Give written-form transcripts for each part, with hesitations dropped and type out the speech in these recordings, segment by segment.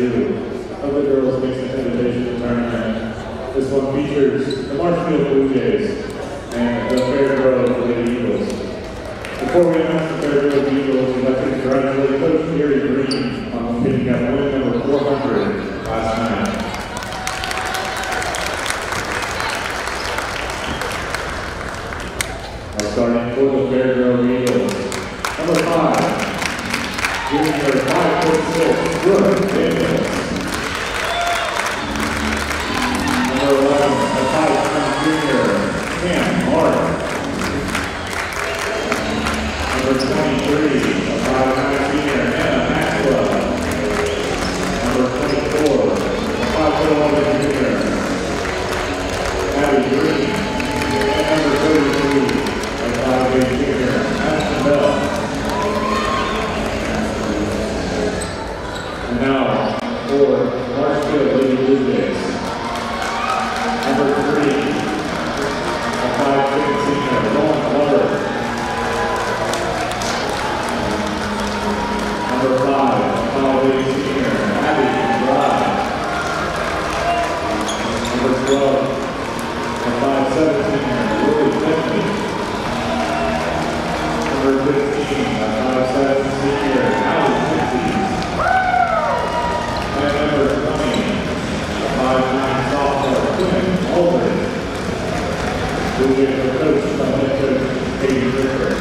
2 of the girls Nixa Invitational tournament. This one features the Marshfield Blue Jays and the Fairgrove Lady Eagles. Before we announce the Fairgrove Eagles, we'd like to congratulate Coach Gary Green on picking up win number 400 last night. Starting for the Fairgrove Eagles, number 5, junior 5'6", Brooke Daniels. Number 11, a 5'10" junior, Cam Martin. Number 23, a 5'9" senior, Anna Maxwell. Number 24, a 5'11" junior, Abby Green. And number 32, and now for Marshfield Lady Blue Jays, number 3, a 5'6" senior, Lauren Glover. Number 5, a 5'8" senior, Abby McBride. Number 12, a 5'7" senior, Lily Finley. Number 15, a 5'7" senior, Alex Dixie. And number 20, a 5'9" sophomore, Quinn Aldridge. Who is coached by head coach Katie Ricker.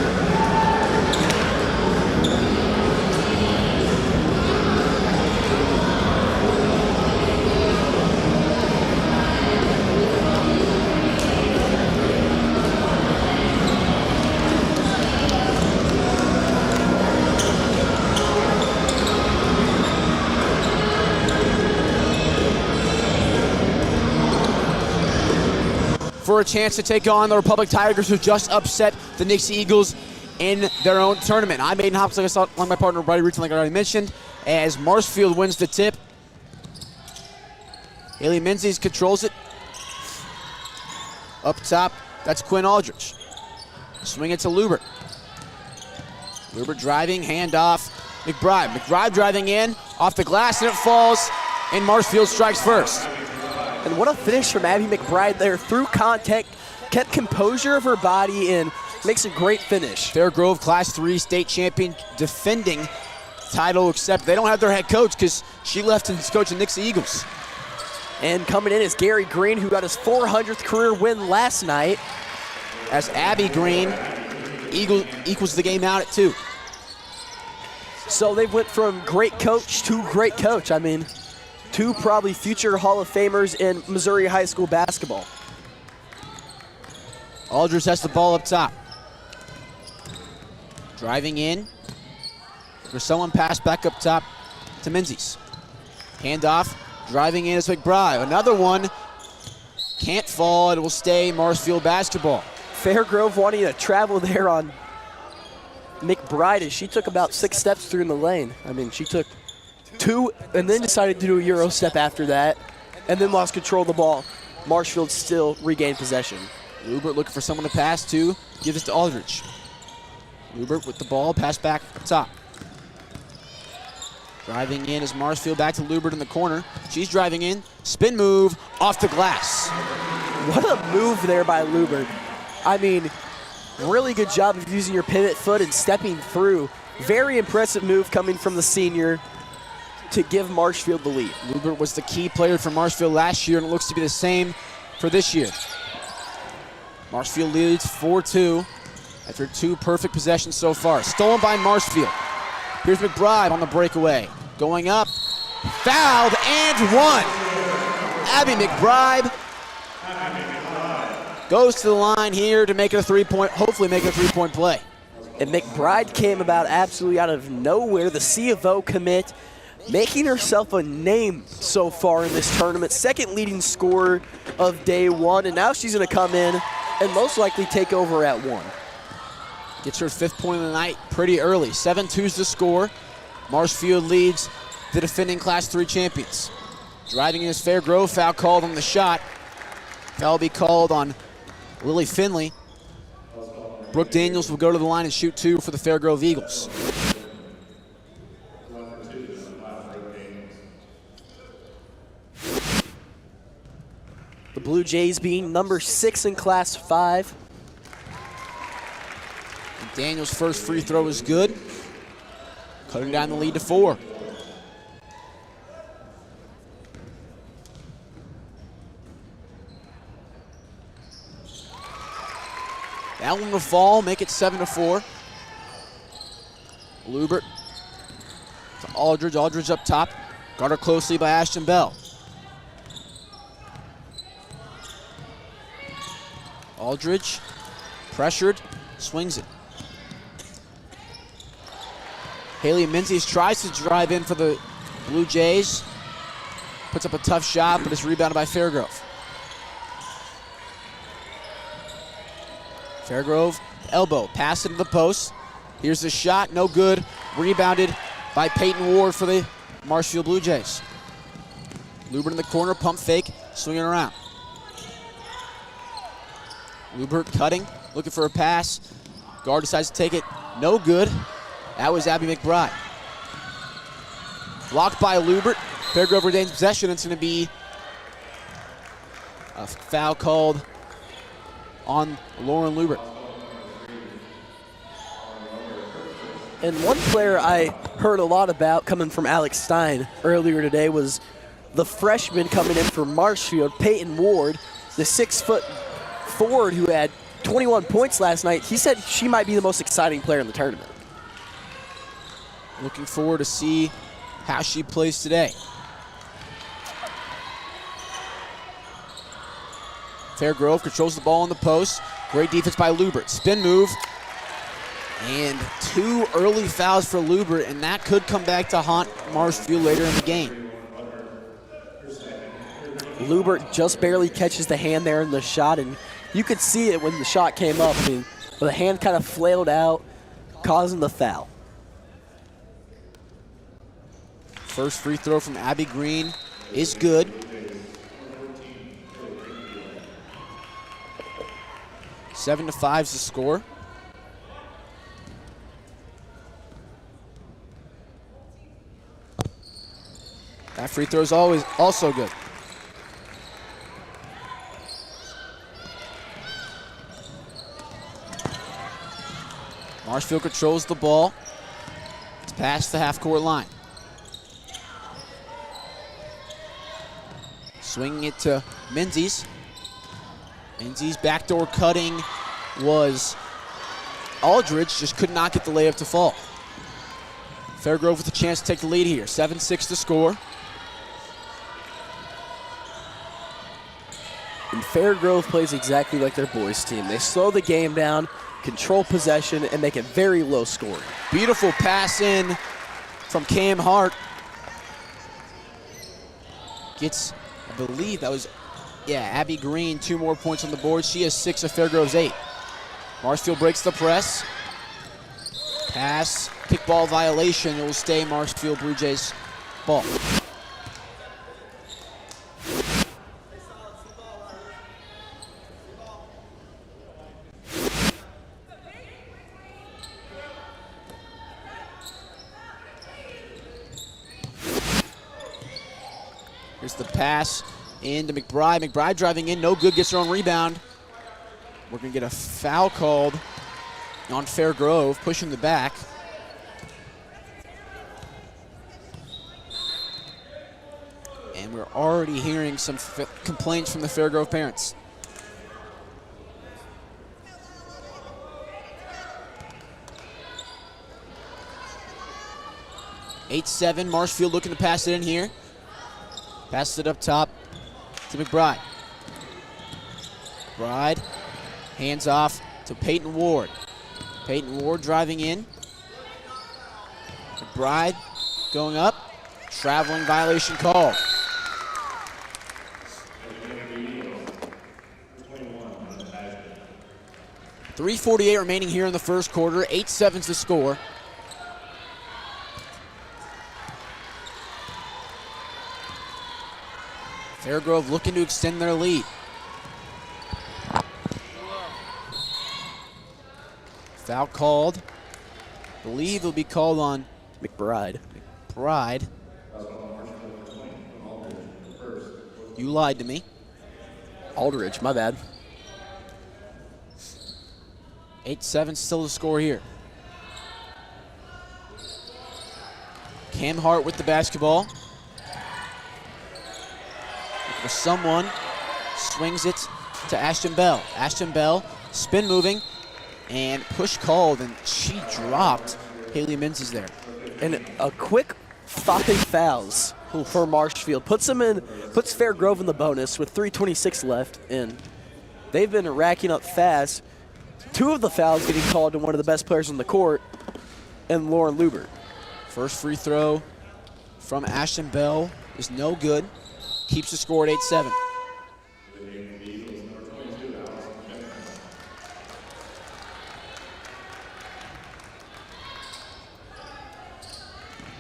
For a chance to take on the Republic Tigers, who just upset the Nixa Eagles in their own tournament. I'm Aiden Hopkins, like I saw along my partner, Buddy Rutan, like I already mentioned, as Marshfield wins the tip. Haley Menzies controls it. Up top, that's Quinn Aldridge. Swing it to Lubert. Lubert driving, handoff, McBride. McBride driving in, off the glass, and it falls, and Marshfield strikes first. And what a finish from Abby McBride there. Through contact, kept composure of her body, and makes a great finish. Fairgrove Class 3 state champion, defending title, except they don't have their head coach because she left and is coaching Nixa Eagles. And coming in is Gary Green, who got his 400th career win last night. As Abby Green equals the game out at 2. So they went from great coach to great coach. I mean, 2 probably future Hall of Famers in Missouri high school basketball. Aldridge has the ball up top. Driving in. There's someone passed back up top to Menzies. Handoff. Driving in is McBride. Another one. Can't fall. It will stay Marshfield basketball. Fairgrove wanting to travel there on McBride as she took about 6 steps through in the lane. I mean, she took 2 and then decided to do a Euro step after that and then lost control of the ball. Marshfield still regained possession. Lubert looking for someone to pass to. Gives it to Aldridge. Lubert with the ball, pass back up top. Driving in is Marshfield, back to Lubert in the corner. She's driving in, spin move, off the glass. What a move there by Lubert. I mean, really good job of using your pivot foot and stepping through. Very impressive move coming from the senior to give Marshfield the lead. Lubert was the key player for Marshfield last year, and it looks to be the same for this year. Marshfield leads 4-2 after 2 perfect possessions so far. Stolen by Marshfield. Here's McBride on the breakaway. Going up, fouled, and 1. Abby McBride goes to the line here to make it a 3-point, hopefully make it a 3-point play. And McBride came about absolutely out of nowhere, the C of O commit, making herself a name so far in this tournament. 2nd leading scorer of day 1, and now she's going to come in and most likely take over at 1. Gets her 5th point of the night pretty early. 7-2's the score. Marshfield leads the defending Class 3 champions. Driving in is Fairgrove, foul called on the shot. Foul will be called on Lily Finley. Brooke Daniels will go to the line and shoot 2 for the Fairgrove Eagles. The Blue Jays being number 6 in Class 5. And Daniel's first free throw is good, cutting down the lead to 4. That one will fall, make it 7-4. Lubert to Aldridge. Aldridge up top, guarded closely by Ashton Bell. Aldridge, pressured, swings it. Haley Menzies tries to drive in for the Blue Jays. Puts up a tough shot, but it's rebounded by Fairgrove. Fairgrove, elbow, pass into the post. Here's the shot, no good. Rebounded by Peyton Ward for the Marshfield Blue Jays. Lubert in the corner, pump fake, swinging around. Lubert cutting, looking for a pass. Guard decides to take it, no good. That was Abby McBride. Blocked by Lubert. Fairgrove retains possession. It's going to be a foul called on Lauren Lubert. And one player I heard a lot about coming from Alex Stein earlier today was the freshman coming in for Marshfield, Peyton Ward, the 6-foot forward who had 21 points last night. He said she might be the most exciting player in the tournament. Looking forward to see how she plays today. Fairgrove controls the ball in the post. Great defense by Lubert. Spin move. And 2 early fouls for Lubert, and that could come back to haunt Marshfield later in the game. Lubert just barely catches the hand there in the shot, and you could see it when the shot came up. I mean, the hand kind of flailed out, causing the foul. First free throw from Abby Green is good. Seven to 5's the score. That free throw is also good. Marshfield controls the ball. It's past the half-court line. Swinging it to Menzies. Menzies backdoor cutting was Aldridge, just could not get the layup to fall. Fairgrove with a chance to take the lead here. 7-6 to score. And Fairgrove plays exactly like their boys team. They slow the game down, control possession, and make it very low scoring. Beautiful pass in from Cam Hart. Gets, I believe that was, Abby Green, 2 more points on the board. She has 6 of Fairgrove's 8. Marshfield breaks the press. Pass, kickball violation. It will stay Marshfield Blue Jays ball. Here's the pass into McBride. McBride driving in, no good, gets her own rebound. We're going to get a foul called on Fairgrove, pushing the back. And we're already hearing some complaints from the Fairgrove parents. (8-7), Marshfield looking to pass it in here. Passes it up top to McBride. McBride, hands off to Peyton Ward. Peyton Ward driving in. McBride going up. Traveling violation called. .348 remaining here in the first quarter. 8-7's the score. Fairgrove looking to extend their lead. Foul called. I believe it'll be called on McBride. You lied to me. Aldridge, my bad. 8-7 still the score here. Cam Hart with the basketball. For someone, swings it to Ashton Bell. Ashton Bell, spin moving, and push called, and she dropped. Haley Mintz is there. And a quick 5 fouls for Marshfield. Puts Fairgrove in the bonus with 3:26 left, and they've been racking up fast. 2 of the fouls getting called to one of the best players on the court, and Lauren Lubert. First free throw from Ashton Bell is no good. Keeps the score at 8-7.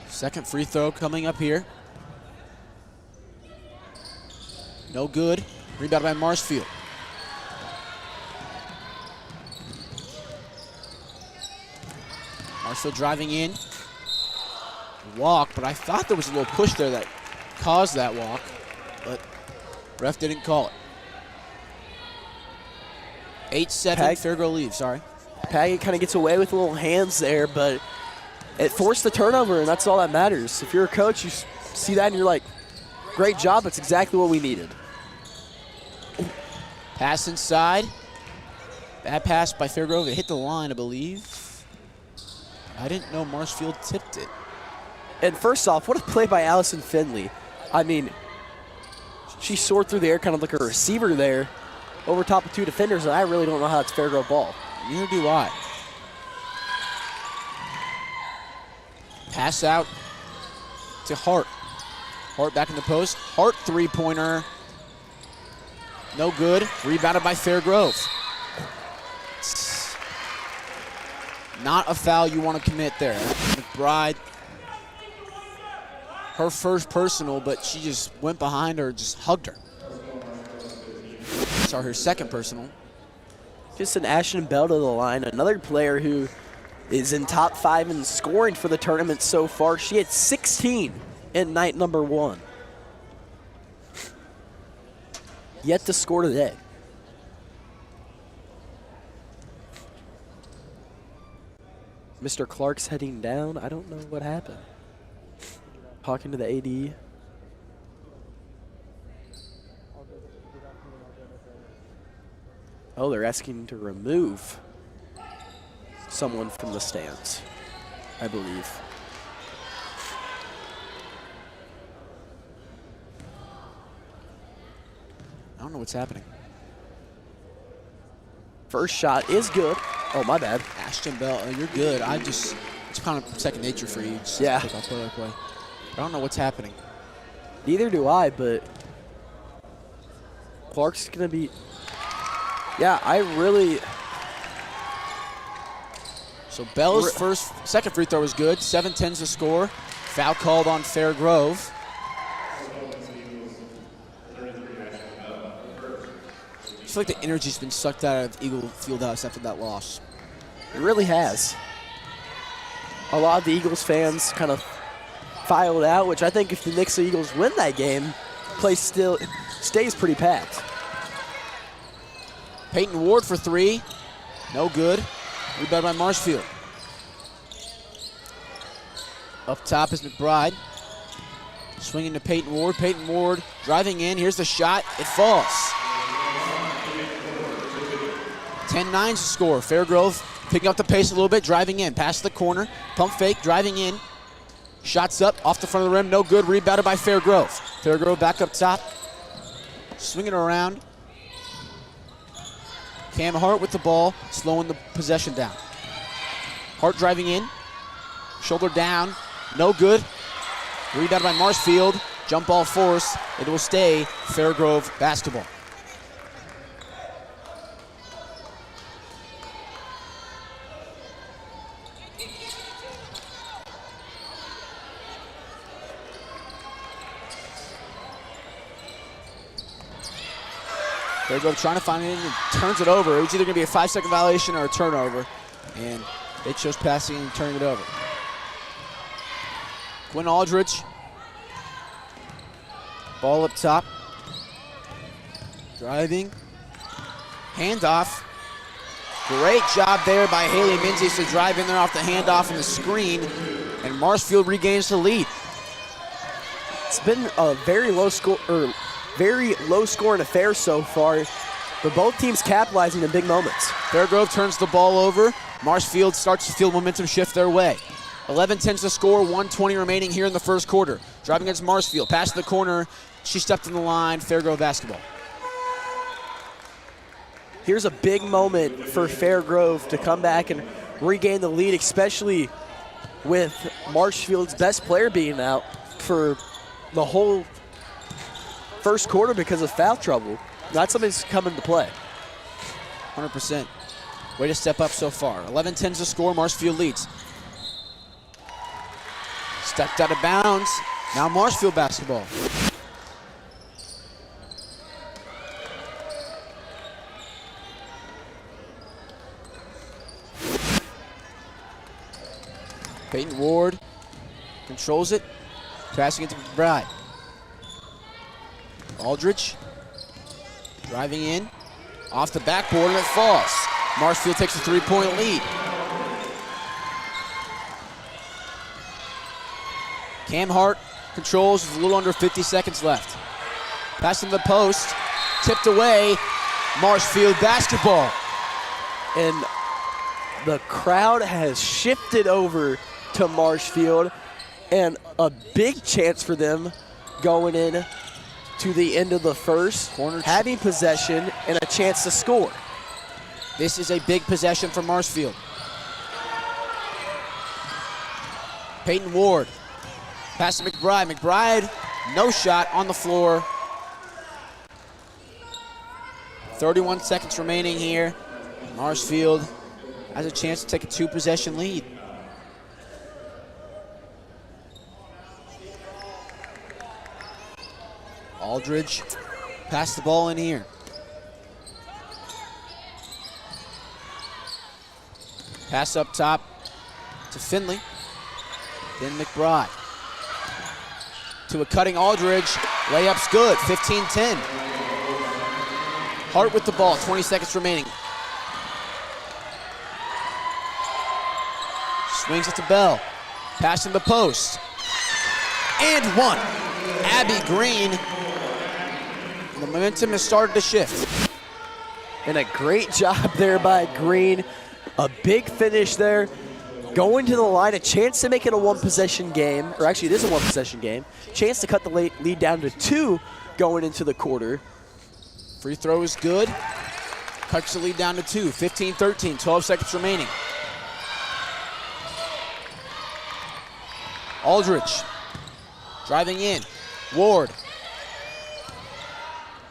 Second free throw coming up here. No good. Rebound by Marshfield. Marshfield driving in. Walk, but I thought there was a little push there that caused that walk, but ref didn't call it. 8-7, Fairgrove leaves, sorry. Paget kind of gets away with little hands there, but it forced the turnover, and that's all that matters. If you're a coach, you see that and you're like, great job, that's exactly what we needed. Pass inside. Bad pass by Fairgrove. It hit the line, I believe. I didn't know Marshfield tipped it. And first off, what a play by Allison Finley. I mean, she soared through the air kind of like a receiver there over top of 2 defenders, and I really don't know how it's Fairgrove ball. Neither do I. Pass out to Hart. Hart back in the post. Hart three-pointer. No good. Rebounded by Fairgrove. It's not a foul you want to commit there. McBride, her first personal, but she just went behind her, just hugged her. Sorry, her second personal. Just an Ashton Bell to the line, another player who is in top 5 in scoring for the tournament so far. She had 16 in night number 1. Yet to score today. Mr. Clark's heading down. I don't know what happened. Talking to the AD. Oh, they're asking to remove someone from the stands, I believe. I don't know what's happening. First shot is good. Oh, my bad. Ashton Bell, you're good. It's kind of second nature for you. Just yeah. Pick up play. I don't know what's happening. Neither do I, but Clark's going to be... Yeah, I really... So Bell's second free throw was good. 7-10's the score. Foul called on Fairgrove. I feel like the energy's been sucked out of Eagle Fieldhouse after that loss. It really has. A lot of the Eagles fans kind of filed out, which I think if the Nixa Eagles win that game, place still stays pretty packed. Peyton Ward for 3. No good. Rebound by Marshfield. Up top is McBride. Swinging to Peyton Ward. Peyton Ward driving in. Here's the shot. It falls. 10-9's the score. Fairgrove picking up the pace a little bit, driving in. Past the corner. Pump fake, driving in. Shots up, off the front of the rim. No good. Rebounded by Fairgrove. Fairgrove back up top. Swinging around. Cam Hart with the ball, slowing the possession down. Hart driving in. Shoulder down. No good. Rebounded by Marshfield. Jump ball force. It will stay Fairgrove basketball. Fairgrove trying to find it and turns it over. It was either going to be a 5-second violation or a turnover, and they chose passing and turning it over. Quinn Aldridge. Ball up top. Driving. Handoff. Great job there by Haley Menzies to drive in there off the handoff and the screen. And Marshfield regains the lead. It's been a very low scoring affair so far, but both teams capitalizing in big moments. Fairgrove turns the ball over. Marshfield starts to feel momentum shift their way. 11-10 to score, 1:20 remaining here in the first quarter. Driving against Marshfield, pass to the corner. She stepped in the line, Fairgrove basketball. Here's a big moment for Fairgrove to come back and regain the lead, especially with Marshfield's best player being out for the whole first quarter because of foul trouble. That's something that's come into play. 100%. Way to step up so far. 11-10 to score, Marshfield leads. Stepped out of bounds. Now Marshfield basketball. Peyton Ward controls it, passing it to McBride. Aldridge driving in, off the backboard, and it falls. Marshfield takes a three-point lead. Cam Hart controls with a little under 50 seconds left. Pass in the post, tipped away, Marshfield basketball. And the crowd has shifted over to Marshfield, and a big chance for them going in to the end of the first, having possession and a chance to score. This is a big possession for Marshfield. Peyton Ward, pass to McBride. McBride, no shot on the floor. 31 seconds remaining here. Marshfield has a chance to take a two-possession lead. Aldridge passed the ball in here. Pass up top to Finley. Then McBride. To a cutting Aldridge. Layup's good, 15-10. Hart with the ball, 20 seconds remaining. Swings it to Bell. Pass in the post. And one. Abby Green. The momentum has started to shift. And a great job there by Green. A big finish there. Going to the line, a chance to make it a one-possession game. Or actually, it is a one-possession game. Chance to cut the lead down to 2 going into the quarter. Free throw is good. Cuts the lead down to 2. 15-13, 12 seconds remaining. Aldridge driving in. Ward.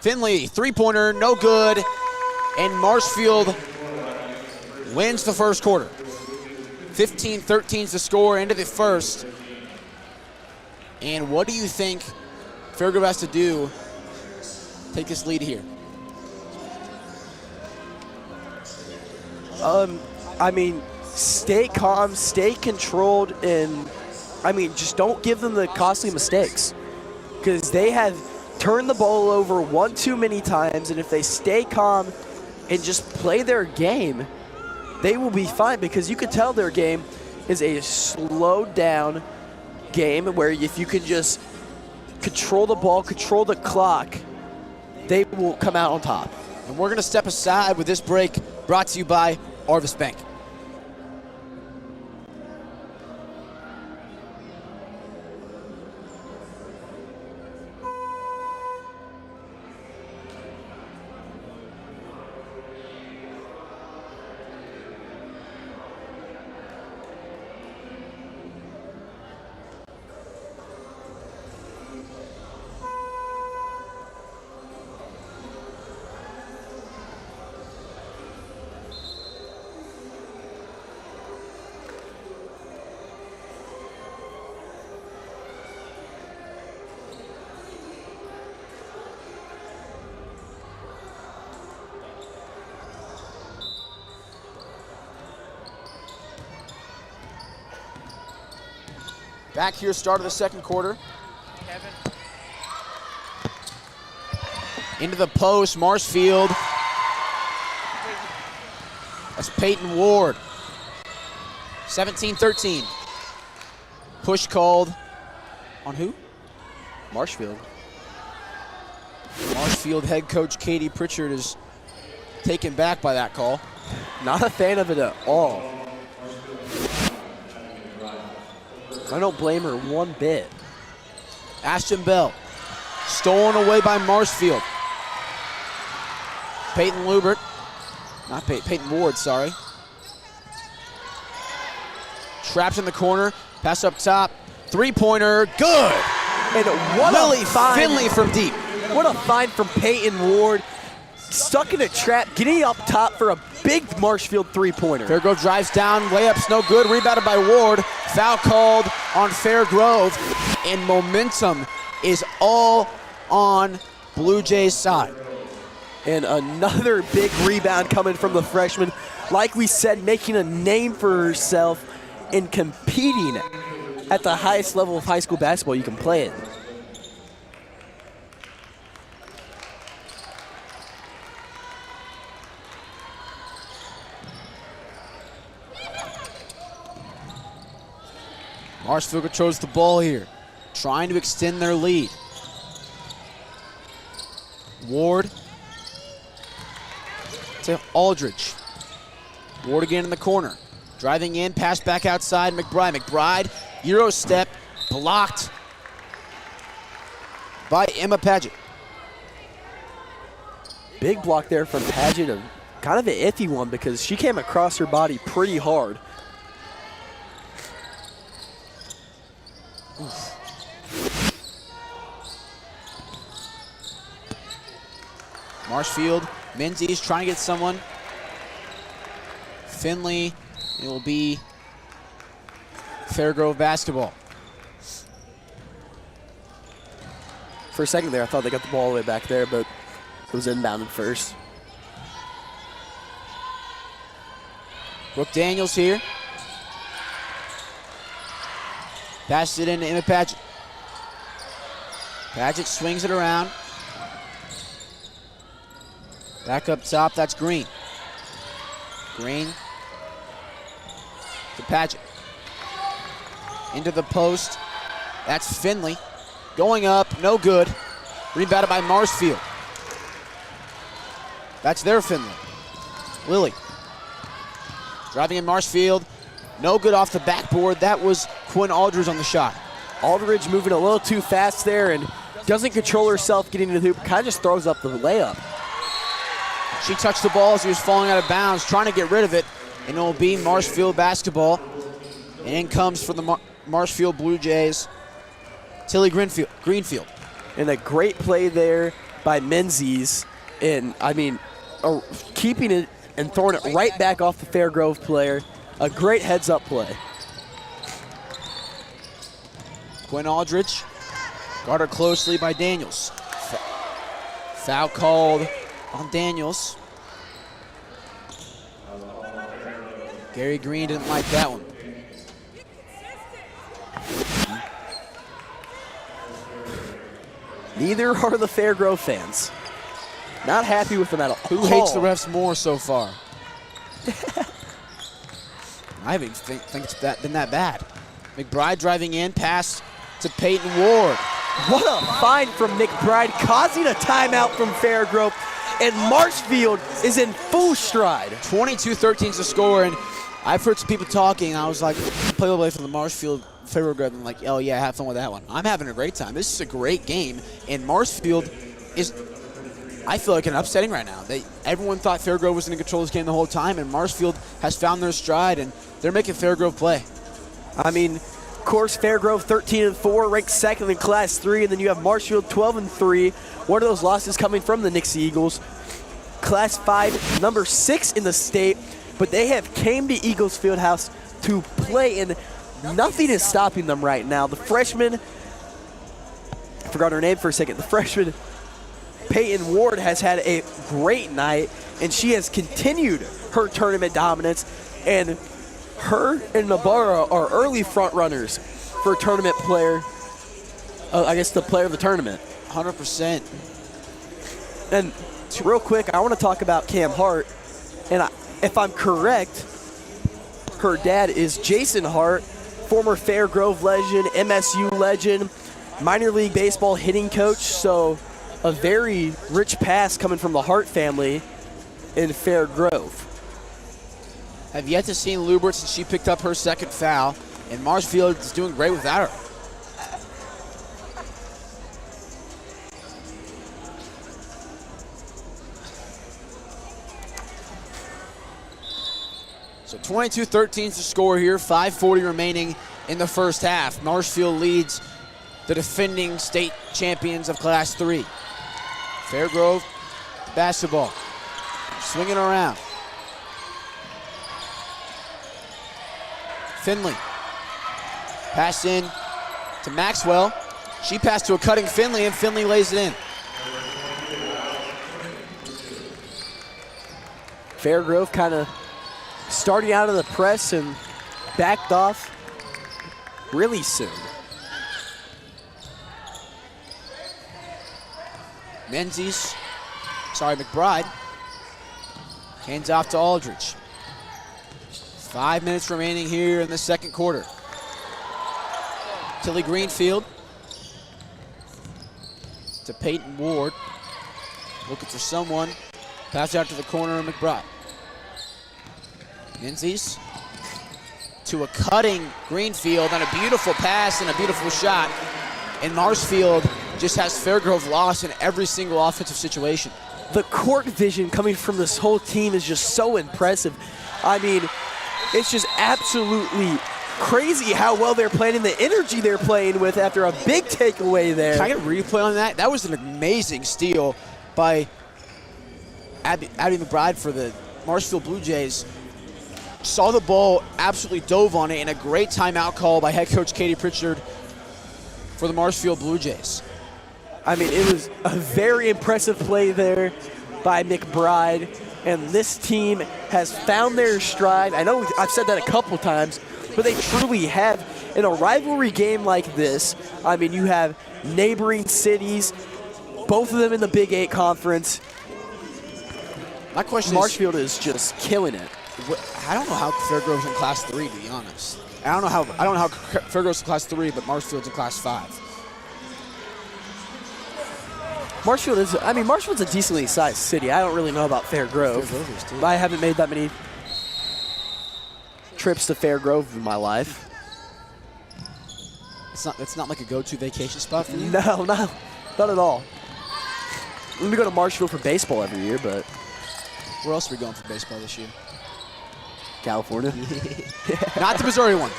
Finley, three-pointer, no good. And Marshfield wins the first quarter. 15-13 is the score, end of the first. And what do you think Fairgrove has to do to take this lead here? I mean, stay calm, stay controlled, and just don't give them the costly mistakes, because they have turned the ball over one too many times, and if they stay calm and just play their game, they will be fine, because you can tell their game is a slowed down game where if you can just control the ball, control the clock, they will come out on top. And we're going to step aside with this break brought to you by Arvis Bank. Back here, start of the second quarter. Into the post, Marshfield. That's Peyton Ward. 17-13. Push called on who? Marshfield. Marshfield head coach Katie Pritchard is taken back by that call. Not a fan of it at all. I don't blame her one bit. Ashton Bell, stolen away by Marshfield. Peyton Lubert, not Peyton Ward, sorry. Trapped in the corner, pass up top, three-pointer, good! And what Lily a find. Finley from deep. What a find from Peyton Ward. Stuck in a trap, getting up top for a big Marshfield three-pointer. Fairgrove drives down, layup's no good, rebounded by Ward. Foul called on Fairgrove, and momentum is all on Blue Jays' side. And another big rebound coming from the freshman. Like we said, making a name for herself and competing at the highest level of high school basketball you can play it. Marshfield controls the ball here, trying to extend their lead. Ward to Aldridge. Ward again in the corner. Driving in, pass back outside, McBride. McBride, Euro step, blocked by Emma Paget. Big block there from Paget, a kind of an iffy one because she came across her body pretty hard. Marshfield, Menzies trying to get someone. Finley, it will be Fairgrove basketball. For a second there, I thought they got the ball all the way back there, but it was inbounded first. Brooke Daniels here. Passes it into Emma Paget. Paget swings it around. Back up top, that's Green. Green to Paget. Into the post, that's Finley. Going up, no good. Rebounded by Marshfield. That's their Finley. Lily. Driving in Marshfield, no good off the backboard. That was Quinn Aldridge on the shot. Aldridge moving a little too fast there and doesn't control herself getting to the hoop, kind of just throws up the layup. She touched the ball as he was falling out of bounds, trying to get rid of it, and it will be Marshfield basketball. And in comes for the Marshfield Blue Jays, Tilly Greenfield. And a great play there by Menzies, and keeping it and throwing it right back off the Fairgrove player. A great heads-up play. Quinn Aldridge, guarded closely by Daniels. Foul called on Daniels. Gary Green didn't like that one. Neither are the Fairgrove fans. Not happy with them at all. Who hates the refs more so far? I even think it's been that bad. McBride driving in, pass to Peyton Ward. What a find from McBride, causing a timeout from Fairgrove, and Marshfield is in full stride. 22-13 is the score, and I've heard some people talking, and I was like, play-by-play from the Marshfield Fairgrove, and like, oh yeah, have fun with that one. I'm having a great time. This is a great game, and Marshfield is, I feel like, an upsetting right now. Everyone thought Fairgrove was going to control this game the whole time, and Marshfield has found their stride, and they're making Fairgrove play. I mean, of course, Fairgrove 13-4, ranked second in Class 3, and then you have Marshfield 12-3. One of those losses coming from the Nixa Eagles. Class 5, number 6 in the state, but they have came to Eagles Fieldhouse to play, and nothing is stopping them right now. The freshman, I forgot her name for a second, the freshman Peyton Ward has had a great night, and she has continued her tournament dominance, and her and Nabarra are early front runners for tournament player, the player of the tournament. 100%. And real quick, I want to talk about Cam Hart. And if I'm correct, her dad is Jason Hart, former Fairgrove legend, MSU legend, minor league baseball hitting coach. So a very rich past coming from the Hart family in Fairgrove. Have yet to see Lubert since she picked up her second foul, and Marshfield is doing great without her. So 22-13 is the score here, 5:40 remaining in the first half. Marshfield leads the defending state champions of Class 3. Fairgrove basketball, swinging around. Finley, pass in to Maxwell. She passed to a cutting Finley, and Finley lays it in. Fairgrove kind of starting out of the press and backed off really soon. McBride hands off to Aldridge. 5 minutes remaining here in the second quarter. Tilly Greenfield to Peyton Ward. Looking for someone. Pass out to the corner of McBride. Menzies to a cutting Greenfield on a beautiful pass and a beautiful shot. And Marshfield just has Fairgrove lost in every single offensive situation. The court vision coming from this whole team is just so impressive. I mean, it's just absolutely crazy how well they're playing and the energy they're playing with after a big takeaway there. Can I get a replay on that? That was an amazing steal by Abby McBride for the Marshfield Blue Jays. Saw the ball, absolutely dove on it, and a great timeout call by head coach Katie Pritchard for the Marshfield Blue Jays. I mean, it was a very impressive play there by McBride, and this team has found their stride. I know I've said that a couple times, but they truly have. In a rivalry game like this, I mean, you have neighboring cities, both of them in the Big 8 conference. My question Marshfield is just killing it. I don't know how Fairgrove's in Class 3, to be honest. I don't know how Fairgrove's in Class 3, but Marshfield's in Class 5. Marshfield's a decently sized city. I don't really know about Fairgrove. I haven't made that many trips to Fairgrove in my life. It's not like a go-to vacation spot for you? No, not at all. Let me go to Marshfield for baseball every year, but where else are we going for baseball this year? California. Not the Missouri one.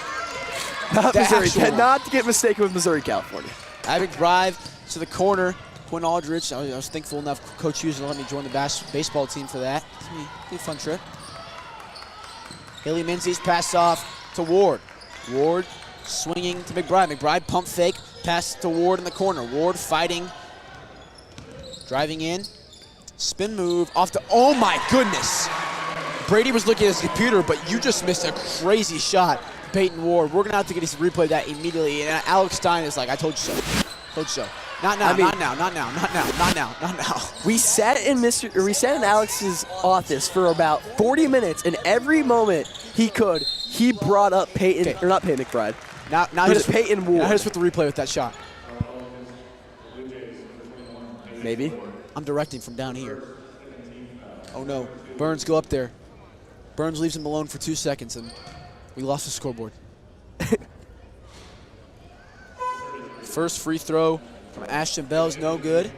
Not Missouri. Not to get mistaken with Missouri, California. Abbott drive to the corner. Quinn Aldridge. I was thankful enough Coach Hughes to let me join the baseball team for that. It's gonna be a fun trip. Haley Menzies pass off to Ward. Ward swinging to McBride. McBride pump fake. Pass to Ward in the corner. Ward fighting. Driving in. Spin move off to, oh my goodness. Brady was looking at his computer, but you just missed a crazy shot, Peyton Ward. We're going to have to get to replay that immediately. And Alex Stein is like, I told you so. Told you so. Not now, not now. We sat in Alex's office for about 40 minutes, and every moment he could, he brought up Peyton, or not Peyton McBride. Now just Peyton Ward. Now here's with the replay with that shot. Maybe. I'm directing from down here. Oh no, Burns go up there. Burns leaves him alone for 2 seconds, and we lost the scoreboard. First free throw from Ashton Bell's no good.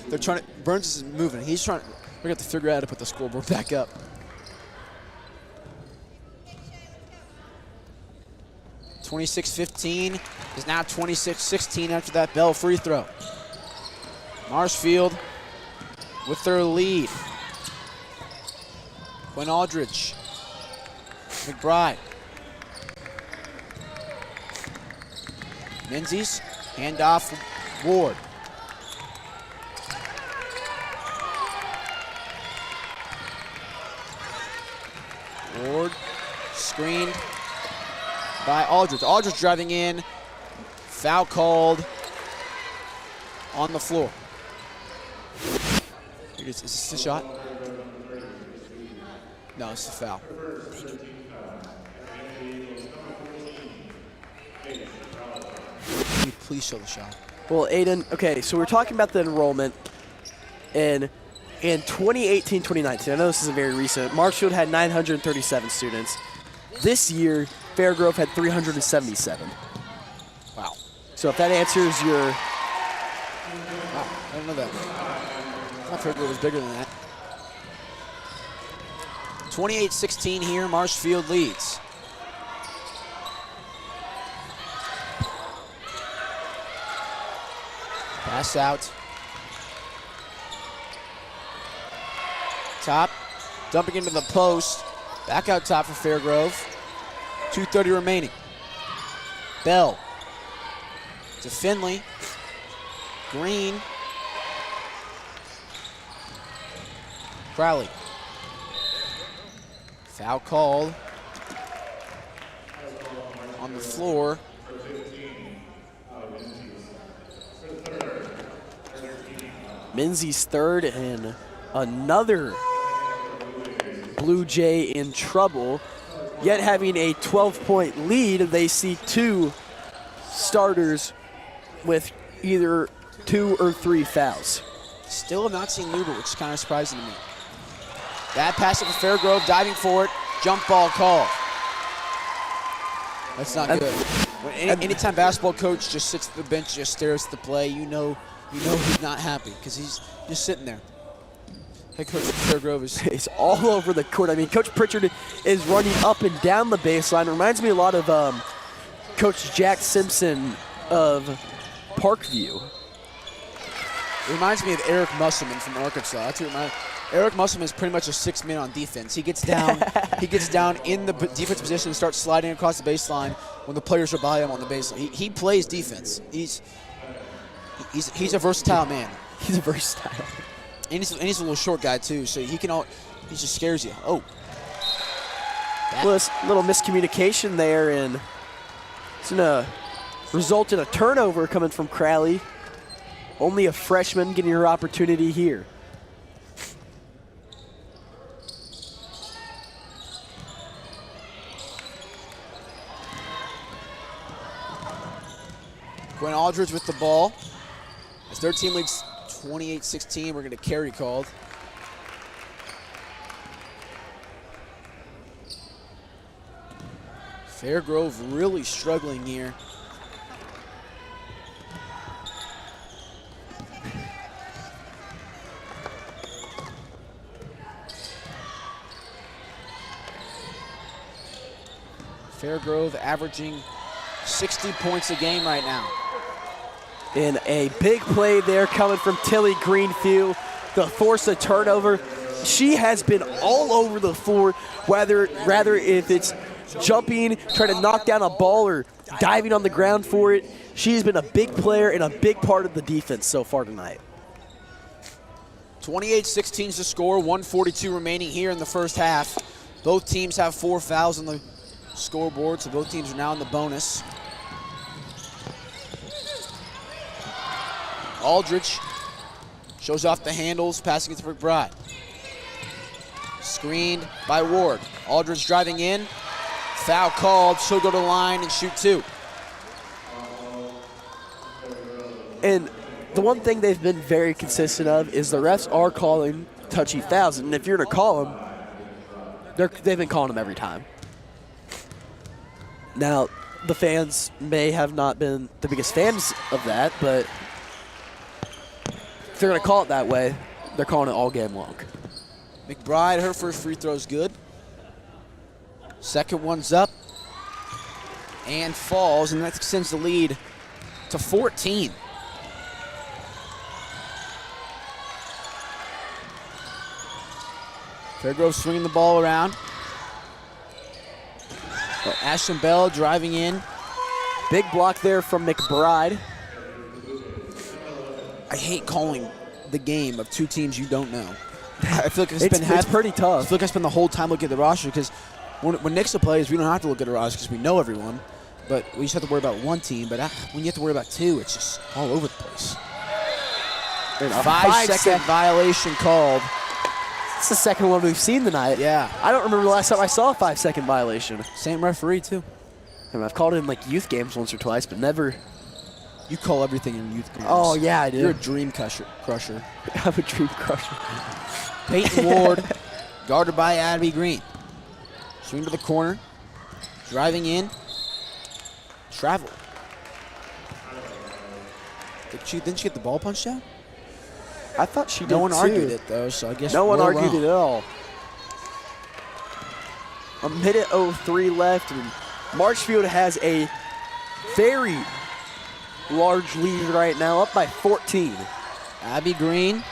They're trying to, Burns isn't moving. We're going to have to figure out how to put the scoreboard back up. (26-15) is now 26-16 after that Bell free throw. Marshfield with their lead. Quinn Aldridge. McBride. Menzies, handoff Ward. Ward screened by Aldridge. Aldridge driving in. Foul called on the floor. Is this the shot? No, it's a foul. Can you please show the shot? Well, Aiden, okay, so we're talking about the enrollment in 2018-2019. I know this isn't very recent. Marshfield had 937 students. This year, Fairgrove had 377. Wow. So if that answers your... Wow, I don't know that. I thought Fairgrove was bigger than that. 28-16 here, Marshfield leads. Pass out. Top, dumping into the post. Back out top for Fairgrove. 2:30 remaining. Bell to Finley. Green. Crowley. Foul called on the floor. Menzies third, and another Blue Jay in trouble. Yet having a 12-point lead, they see two starters with either 2 or 3 fouls. Still have not seen Luber, which is kind of surprising to me. Bad pass up for Fairgrove, diving for it. Jump ball call. That's not good. Anytime basketball coach just sits at the bench, just stares at the play, you know he's not happy because he's just sitting there. Head coach Fairgrove is he's all over the court. I mean, Coach Pritchard is running up and down the baseline. Reminds me a lot of Coach Jack Simpson of Parkview. It reminds me of Eric Musselman from Arkansas. That's what it reminds. Eric Musselman is pretty much a 6-man on defense. He gets down, in the defense position and starts sliding across the baseline when the players are by him on the baseline. He plays defense. He's a versatile man. He's a versatile. And he's a little short guy too, so he just scares you. Oh. Well, it's a little miscommunication there, and it's gonna result in a turnover coming from Crowley. Only a freshman getting her opportunity here. Gwen Aldridge with the ball. As their team leads 28-16, we're going to carry called. Fairgrove really struggling here. Fairgrove averaging 60 points a game right now. And a big play there coming from Tilly Greenfield to force a turnover. She has been all over the floor, rather if it's jumping, trying to knock down a ball, or diving on the ground for it. She's been a big player and a big part of the defense so far tonight. 28-16 is the score, 1:42 remaining here in the first half. Both teams have 4 fouls on the scoreboard, so both teams are now in the bonus. Aldridge shows off the handles, passing it to McBride. Screened by Ward. Aldridge driving in. Foul called. She'll go to the line and shoot 2. And the one thing they've been very consistent of is the refs are calling touchy fouls. And if you're going to call them, they've been calling them every time. Now, the fans may have not been the biggest fans of that, but if they're going to call it that way, they're calling it all game long. McBride, her first free throw is good. Second one's up and falls, and that extends the lead to 14. Fairgrove swinging the ball around. Ashton Bell driving in. Big block there from McBride. I hate calling the game of 2 teams you don't know. I feel like it's pretty tough. I feel like I spend the whole time looking at the roster because when Nixa plays, we don't have to look at the roster because we know everyone. But we just have to worry about one team. But when you have to worry about 2, it's just all over the place. And a 5-second violation called. It's the second one we've seen tonight. Yeah. I don't remember the last time I saw a 5-second violation. Same referee, too. And I've called it in like youth games once or twice, but never. You call everything in youth games. Oh, yeah, I do. You're a dream crusher. I'm a dream crusher. Peyton Ward, guarded by Abby Green. Swing to the corner. Driving in. Travel. Didn't she get the ball punched out? I thought she did No one too. argued it, though, so I guess no one we're argued wrong. it at all. A minute 03 left, and Marshfield has a very large lead right now, up by 14. Abby Green.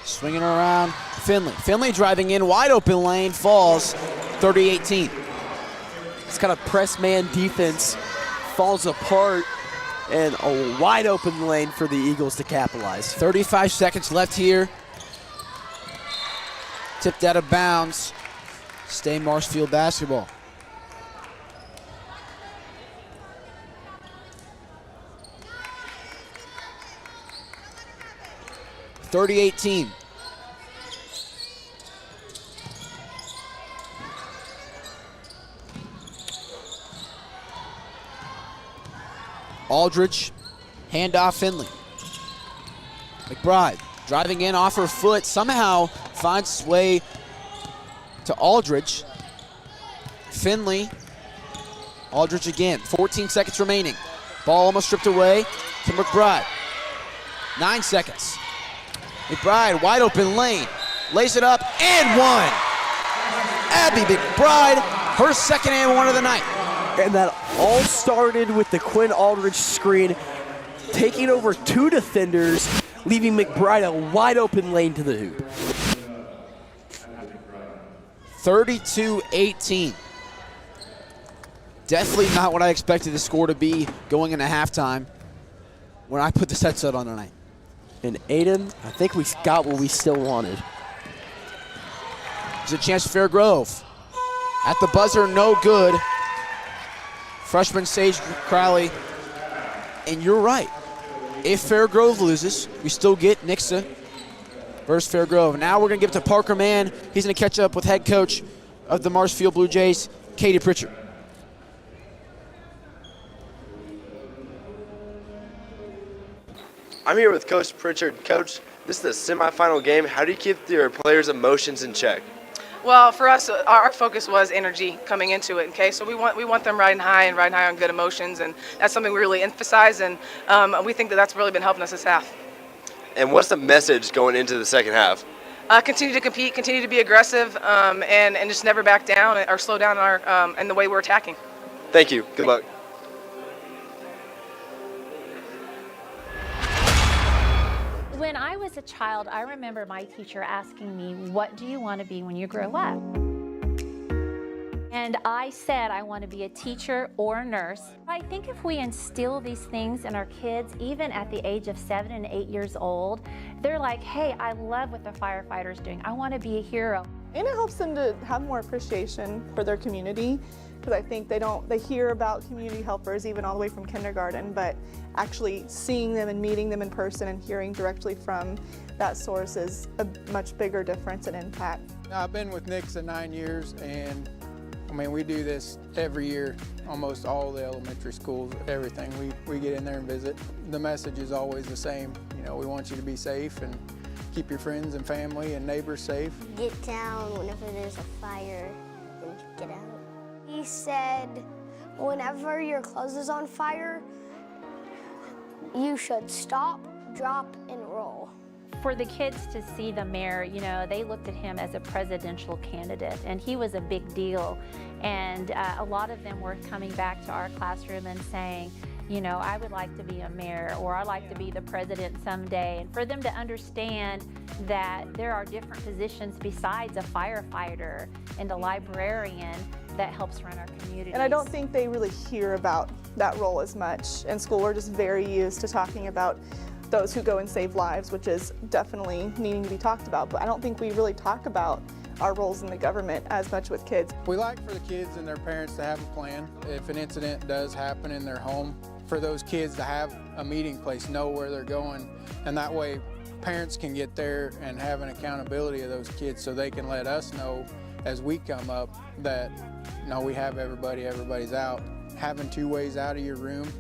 Swinging around. Finley driving in, wide open lane, falls, 30-18. This kind of press man defense falls apart, and a wide open lane for the Eagles to capitalize. 35 seconds left here. Tipped out of bounds. Stay Marshfield basketball. (30-18). Aldridge, handoff Finley. McBride driving in off her foot, somehow finds his way to Aldridge. Finley, Aldridge again, 14 seconds remaining. Ball almost stripped away to McBride. 9 seconds. McBride, wide open lane, lays it up and one. Abby McBride, her second and one of the night. And that all started with the Quinn Aldridge screen, taking over two defenders, leaving McBride a wide open lane to the hoop. 32-18. Definitely not what I expected the score to be going into halftime when I put this headset on tonight. And Aiden, I think we got what we still wanted. There's a chance for Fairgrove. At the buzzer, no good. Freshman Sage Crowley. And you're right. If Fairgrove loses, we still get Nixa versus Fairgrove. Now we're going to give it to Parker Mann. He's going to catch up with head coach of the Marshfield Blue Jays, Katie Pritchard. I'm here with Coach Pritchard. Coach, this is a semifinal game. How do you keep your players' emotions in check? Well, for us, our focus was energy coming into it. Okay, so we want them riding high on good emotions, and that's something we really emphasize, and we think that that's really been helping us this half. And what's the message going into the second half? Continue to compete, continue to be aggressive, and just never back down or slow down in the way we're attacking. Thank you. Good luck. When I was a child, I remember my teacher asking me, what do you want to be when you grow up? And I said, I want to be a teacher or a nurse. I think if we instill these things in our kids, even at the age of 7 and 8 years old, they're like, hey, I love what the firefighter's doing. I want to be a hero. And it helps them to have more appreciation for their community, because I think they hear about community helpers even all the way from kindergarten, but actually seeing them and meeting them in person and hearing directly from that source is a much bigger difference and impact. I've been with Nixa 9 years, and I mean, we do this every year, almost all the elementary schools, everything. We get in there and visit. The message is always the same. You know, we want you to be safe and keep your friends and family and neighbors safe. Get down whenever there's a fire and get out. He said, whenever your clothes is on fire, you should stop, drop, and roll. For the kids to see the mayor, you know, they looked at him as a presidential candidate, and he was a big deal. And a lot of them were coming back to our classroom and saying, you know, I would like to be a mayor, or I'd like to be the president someday. And for them to understand that there are different positions besides a firefighter and a librarian that helps run our communities. And I don't think they really hear about that role as much in school. We're just very used to talking about those who go and save lives, which is definitely needing to be talked about. But I don't think we really talk about our roles in the government as much with kids. We like for the kids and their parents to have a plan. If an incident does happen in their home, for those kids to have a meeting place, know where they're going, and that way parents can get there and have an accountability of those kids so they can let us know as we come up that, you know, we have everybody's out. Having 2 ways out of your room,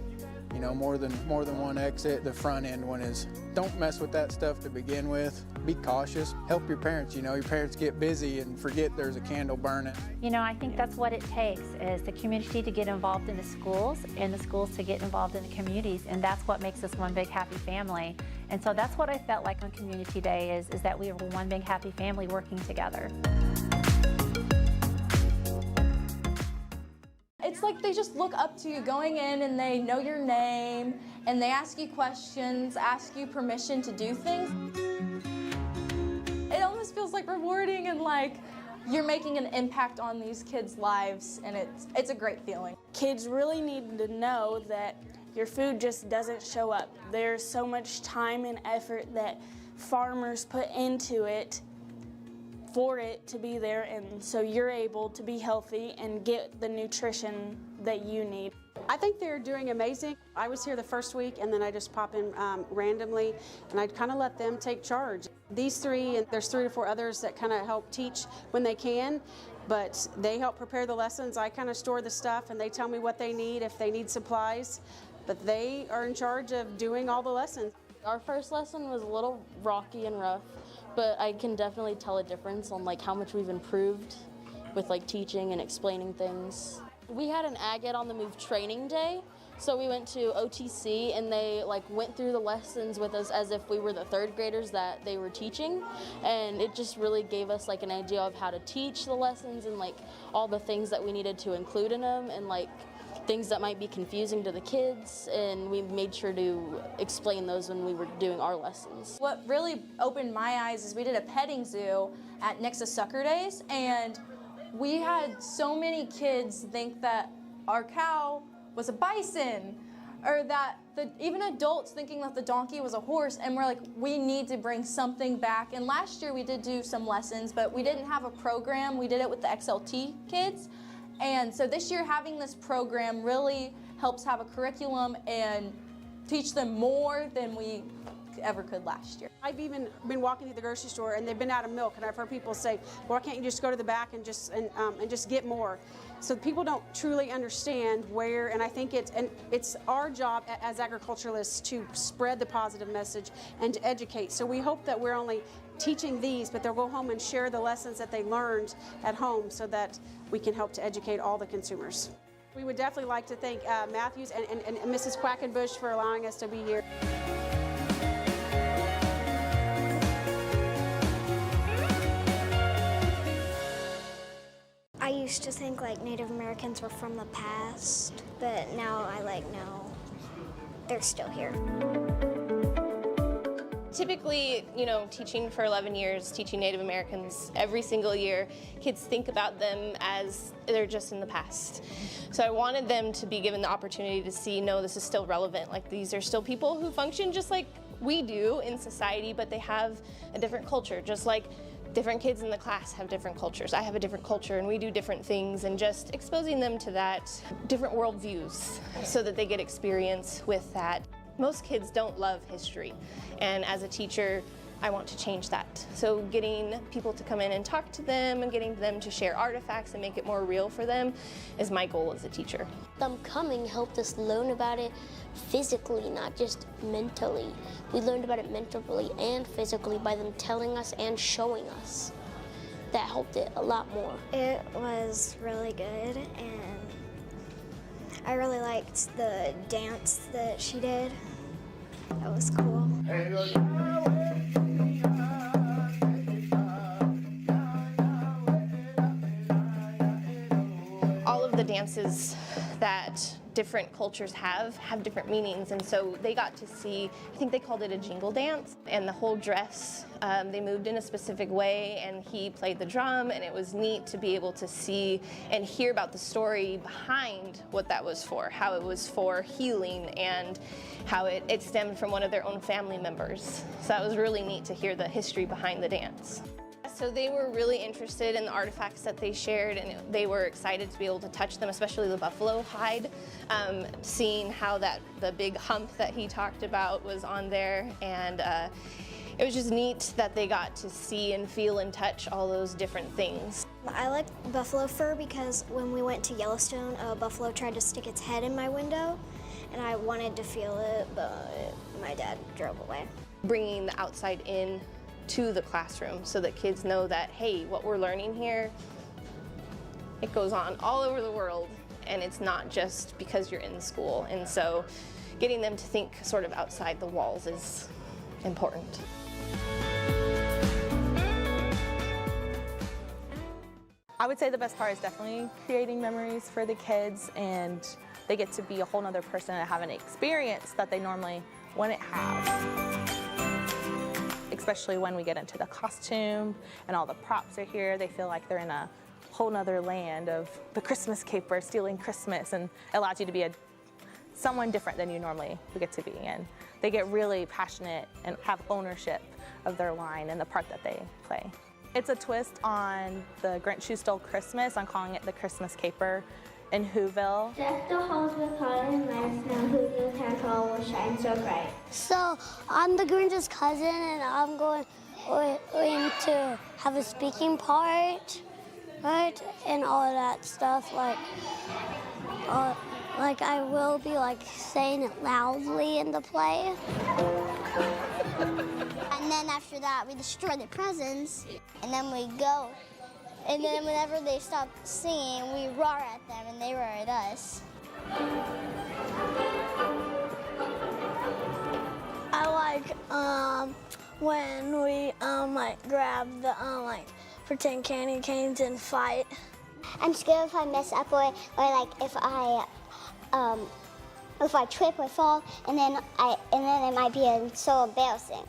you know, more than one exit. The front end one is, don't mess with that stuff to begin with. Be cautious. Help your parents. You know, your parents get busy and forget there's a candle burning. You know, I think that's what it takes, is the community to get involved in the schools and the schools to get involved in the communities, and that's what makes us one big happy family. And so that's what I felt like on Community Day, is that we were one big happy family working together. It's like they just look up to you going in and they know your name and they ask you questions, ask you permission to do things. It almost feels like rewarding and like you're making an impact on these kids' lives, and it's a great feeling. Kids really need to know that your food just doesn't show up. There's so much time and effort that farmers put into it for it to be there, and so you're able to be healthy and get the nutrition that you need. I think they're doing amazing. I was here the first week, and then I just pop in randomly, and I kind of let them take charge. These 3, and there's 3 to 4 others that kind of help teach when they can, but they help prepare the lessons. I kind of store the stuff, and they tell me what they need, if they need supplies, but they are in charge of doing all the lessons. Our first lesson was a little rocky and rough, but I can definitely tell a difference on like how much we've improved with like teaching and explaining things. We had an Ag Ed on the Move training day, so we went to OTC and they like went through the lessons with us as if we were the 3rd graders that they were teaching, and it just really gave us like an idea of how to teach the lessons and like all the things that we needed to include in them, and like things that might be confusing to the kids, and we made sure to explain those when we were doing our lessons. What really opened my eyes is we did a petting zoo at Nixa Sucker Days, and we had so many kids think that our cow was a bison, or that even adults thinking that the donkey was a horse, and we're like, we need to bring something back. And last year we did do some lessons, but we didn't have a program. We did it with the XLT kids. And so this year having this program really helps have a curriculum and teach them more than we ever could last year. I've even been walking through the grocery store and they've been out of milk, and I've heard people say, well, why can't you just go to the back and just get more? So people don't truly understand where, and I think it's our job as agriculturalists to spread the positive message and to educate. So we hope that we're only teaching these, but they'll go home and share the lessons that they learned at home so that we can help to educate all the consumers. We would definitely like to thank Matthews and Mrs. Quackenbush for allowing us to be here. I used to think like Native Americans were from the past, but now I know they're still here. Typically, you know, teaching for 11 years, teaching Native Americans every single year, kids think about them as they're just in the past. So I wanted them to be given the opportunity to see, no, this is still relevant. Like, these are still people who function just like we do in society, but they have a different culture, just like different kids in the class have different cultures. I have a different culture and we do different things, and just exposing them to that, different worldviews, so that they get experience with that. Most kids don't love history, and as a teacher, I want to change that. So getting people to come in and talk to them and getting them to share artifacts and make it more real for them is my goal as a teacher. Them coming helped us learn about it physically, not just mentally. We learned about it mentally and physically by them telling us and showing us. That helped it a lot more. It was really good, and I really liked the dance that she did. That was cool. All of the dances that different cultures have different meanings, and so they got to see, I think they called it a jingle dance, and the whole dress, they moved in a specific way, and he played the drum, and it was neat to be able to see and hear about the story behind what that was for, how it was for healing, and how it stemmed from one of their own family members. So that was really neat to hear the history behind the dance. So they were really interested in the artifacts that they shared, and they were excited to be able to touch them, especially the buffalo hide, seeing how the big hump that he talked about was on there, and it was just neat that they got to see and feel and touch all those different things. I like buffalo fur because when we went to Yellowstone, a buffalo tried to stick its head in my window, and I wanted to feel it, but my dad drove away. Bringing the outside in to the classroom so that kids know that, hey, what we're learning here, it goes on all over the world, and it's not just because you're in school. And so getting them to think sort of outside the walls is important. I would say the best part is definitely creating memories for the kids, and they get to be a whole nother person and have an experience that they normally wouldn't have. Especially when we get into the costume and all the props are here, they feel like they're in a whole nother land of the Christmas caper, stealing Christmas, and it allows you to be someone different than you normally would get to be. And they get really passionate and have ownership of their line and the part that they play. It's a twist on the Grinch Who Stole Christmas. I'm calling it the Christmas Caper in Whoville. Deck the halls with cotton lights, now who knew Santa will shine so bright. So I'm the Grinch's cousin, and I'm going to have a speaking part, right, and all of that stuff. Like I will be saying it loudly in the play. And then after that, we destroy the presents, and then we go. And then whenever they stop singing, we roar at them, and they roar at us. I like when we grab the pretend candy canes and fight. I'm scared if I mess up or if I trip or fall, and then it might be so embarrassing.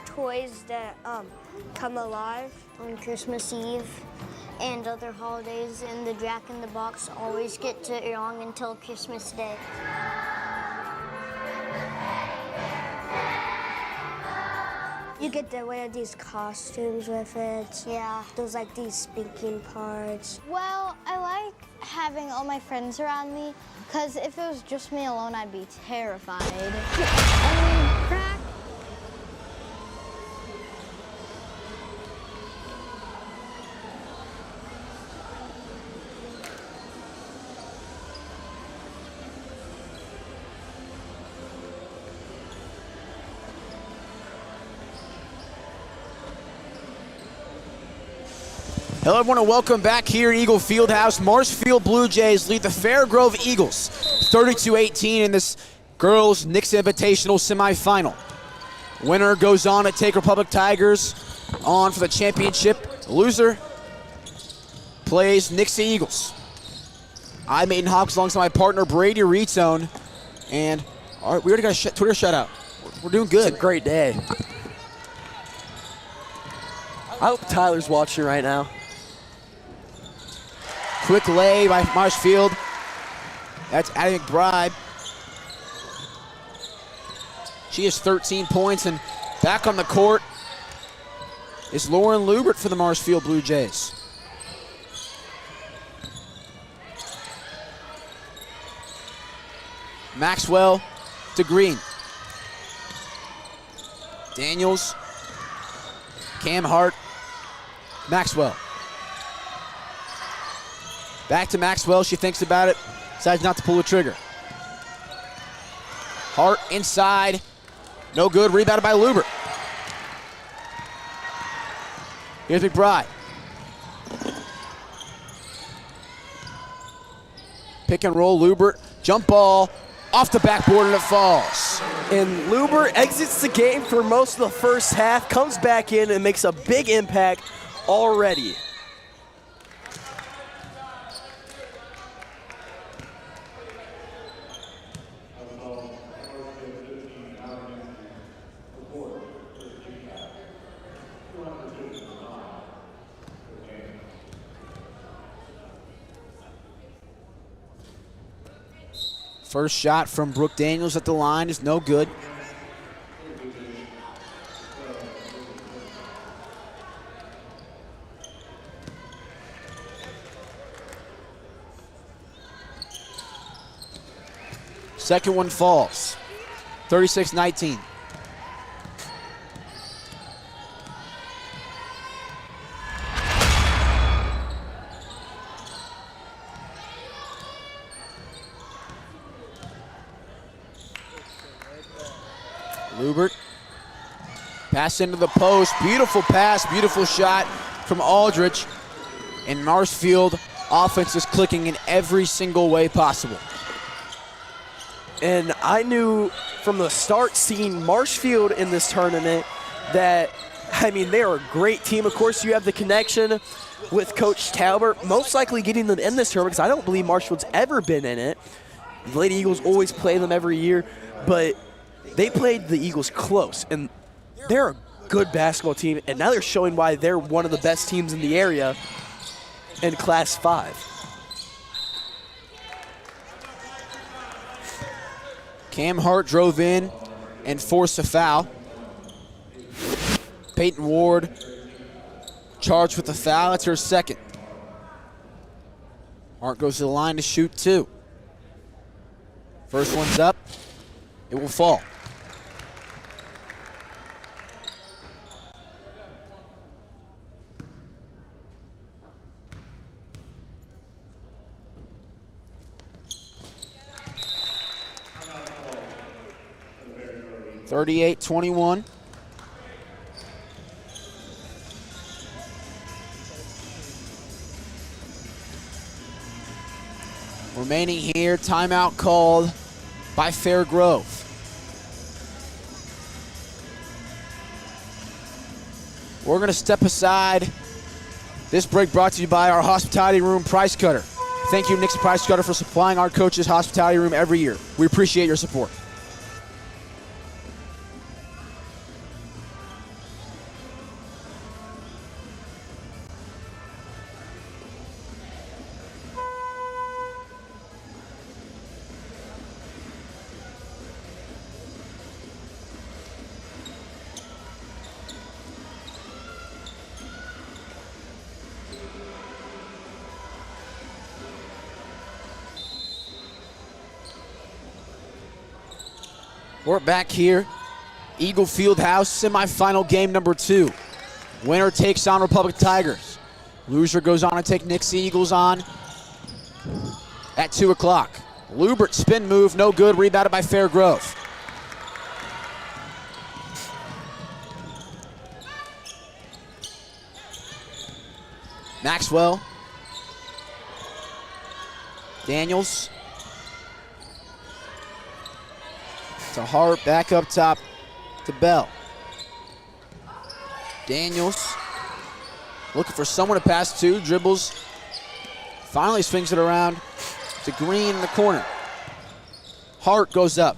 Toys that come alive on Christmas Eve and other holidays, and the Jack in the Box always gets it wrong until Christmas Day. You get to wear these costumes with it. Yeah. Those these speaking parts. Well, I like having all my friends around me, because if it was just me alone, I'd be terrified. Hello everyone and welcome back here at Eagle Fieldhouse. Marshfield Blue Jays lead the Fairgrove Eagles 32-18 in this girls Nixa Invitational semifinal. Winner goes on to take Republic Tigers on for the championship. Loser plays Nixa Eagles. I'm Aiden Hawks alongside my partner Brady Reedzone, and we already got a Twitter shout out. We're doing good. It's a great day. I hope Tyler's watching right now. Quick lay by Marshfield. That's Addie McBride. She has 13 points, and back on the court is Lauren Lubert for the Marshfield Blue Jays. Maxwell to Green. Daniels, Cam Hart, Maxwell. Back to Maxwell, she thinks about it, decides not to pull the trigger. Hart inside, no good, rebounded by Lubert. Here's McBride. Pick and roll, Lubert, jump ball, off the backboard and it falls. And Lubert exits the game for most of the first half, comes back in and makes a big impact already. First shot from Brooke Daniels at the line is no good. Second one falls. 36-19. Lubert, pass into the post, beautiful pass, beautiful shot from Aldrich, and Marshfield offense is clicking in every single way possible. And I knew from the start seeing Marshfield in this tournament that, I mean, they're a great team. Of course, you have the connection with Coach Talbert, most likely getting them in this tournament because I don't believe Marshfield's ever been in it. The Lady Eagles always play them every year, but they played the Eagles close, and they're a good basketball team, and now they're showing why they're one of the best teams in the area in Class 5. Cam Hart drove in and forced a foul. Peyton Ward charged with the foul. That's her second. Hart goes to the line to shoot two. First one's up. It will fall. (38-21). Remaining here, timeout called by Fairgrove. We're going to step aside. This break brought to you by our hospitality room price cutter. Thank you, Nixa Price Cutter, for supplying our coaches' hospitality room every year. We appreciate your support. We're back here, Eagle Fieldhouse, semifinal game number 2. Winner takes on Republic Tigers. Loser goes on to take Nixa Eagles on at 2 o'clock. Lubert spin move, no good, rebounded by Fairgrove. Maxwell. Daniels. To Hart, back up top to Bell. Daniels looking for someone to pass to, dribbles, finally swings it around to Green in the corner. Hart goes up.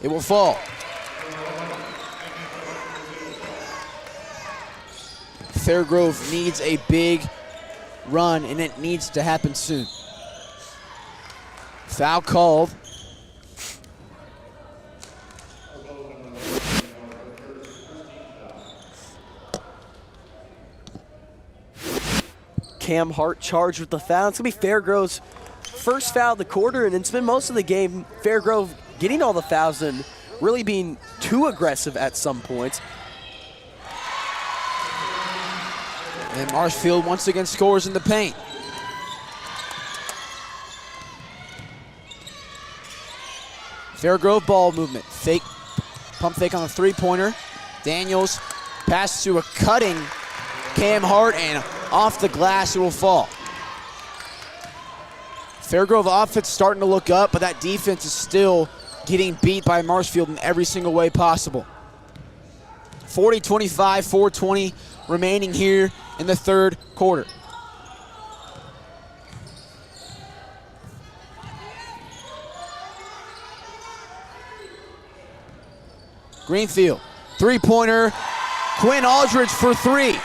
It will fall. Fairgrove needs a big run, and it needs to happen soon. Foul called. Cam Hart charged with the foul. It's going to be Fairgrove's first foul of the quarter, and it's been most of the game Fairgrove getting all the fouls and really being too aggressive at some points. And Marshfield once again scores in the paint. Fairgrove ball movement. Fake, pump fake on the three-pointer. Daniels pass to a cutting Cam Hart, and off the glass it will fall. Fairgrove offense starting to look up, but that defense is still getting beat by Marshfield in every single way possible. 40-25, 4:20 remaining here in the third quarter. Greenfield, three-pointer, Quinn Aldridge for three.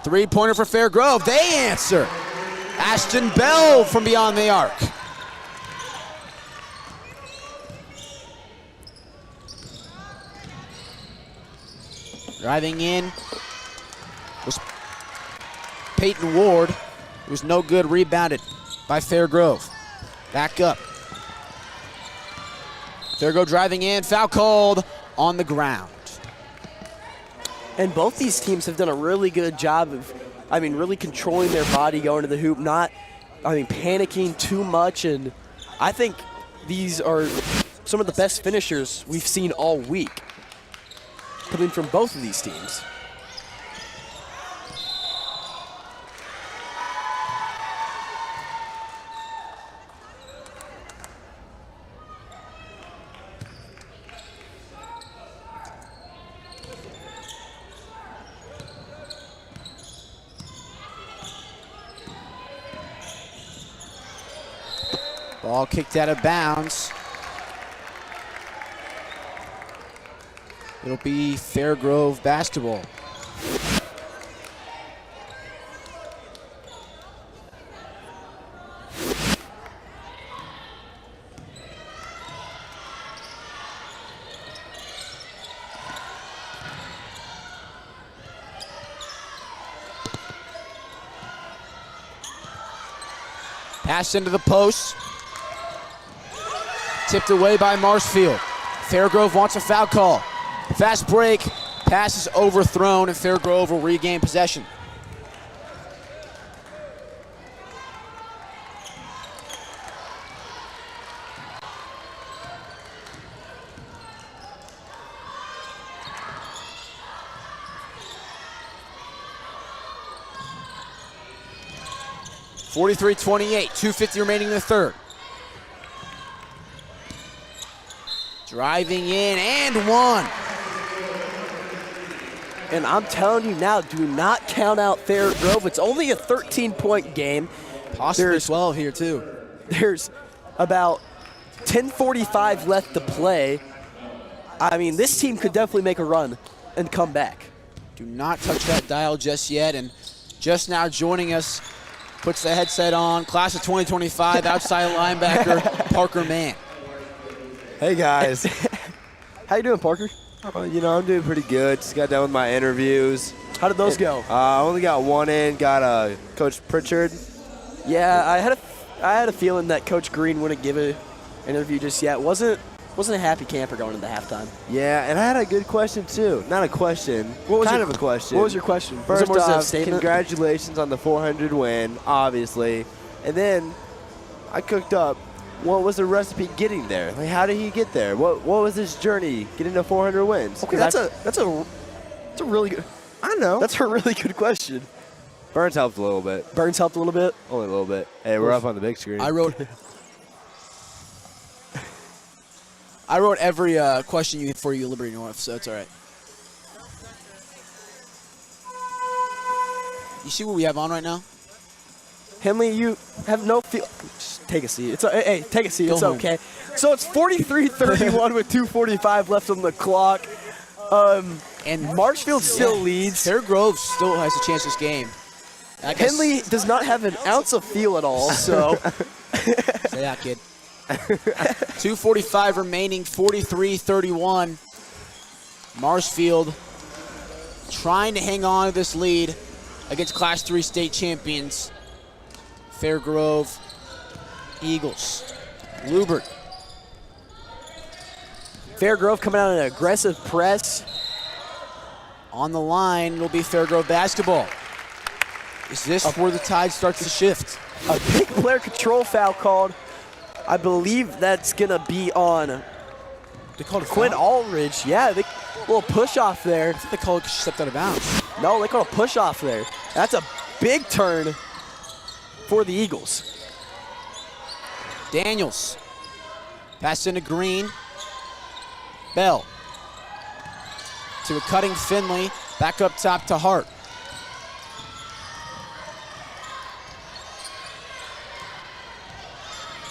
Three-pointer for Fair Grove. They answer. Ashton Bell from beyond the arc. Driving in was Peyton Ward. It was no good, rebounded by Fair Grove. Back up. Fair Grove driving in, foul called on the ground. And both these teams have done a really good job of, really controlling their body going to the hoop, not, panicking too much. And I think these are some of the best finishers we've seen all week coming from both of these teams. Ball kicked out of bounds. It'll be Fair Grove basketball. Pass into the post. Tipped away by Marshfield. Fair Grove wants a foul call. Fast break. Pass is overthrown, and Fair Grove will regain possession. (43-28). 2:50 remaining in the third. Driving in and one. And I'm telling you now, do not count out Fair Grove. It's only a 13-point game. Possibly 12 here too. There's about 10:45 left to play. This team could definitely make a run and come back. Do not touch that dial just yet. And just now joining us, puts the headset on, class of 2025 outside linebacker Parker Mann. Hey guys. How you doing, Parker? I'm doing pretty good. Just got done with my interviews. How did those go? I only got one in. Got Coach Pritchard. Yeah, I had a feeling that Coach Green wouldn't give an interview just yet. Wasn't a happy camper going into halftime. Yeah, and I had a good question too. Not a question. Kind of a question. What was your question? First off, congratulations on the 400 win, obviously. And then I cooked up. What was the recipe getting there? How did he get there? What was his journey getting to 400 wins? Okay, that's a really good. I know. That's a really good question. Burns helped a little bit. Burns helped a little bit? Only a little bit. Hey, we're up on the big screen. I wrote every question for you, Liberty North, so it's all right. You see what we have on right now? Henley, you have no feel. Just take a seat. Hey, take a seat. It's okay. So it's 43-31 with 2:45 left on the clock. And Marshfield still leads. Fair Grove still has a chance this game. Henley does not have an ounce of feel at all, so. Say that, kid. 2:45 remaining, 43-31. Marshfield trying to hang on to this lead against Class 3 state champions, Fair Grove Eagles. Lubert. Fair Grove coming out in an aggressive press. On the line, it'll be Fair Grove basketball. Is this where the tide starts to shift? A big player control foul called. I believe that's going to be on they called it Quinn Aldridge. Yeah, a little push off there. I think they called it stepped out of bounds. No, they called a push off there. That's a big turn for the Eagles. Daniels. Pass into Green. Bell. To a cutting Finley. Back up top to Hart.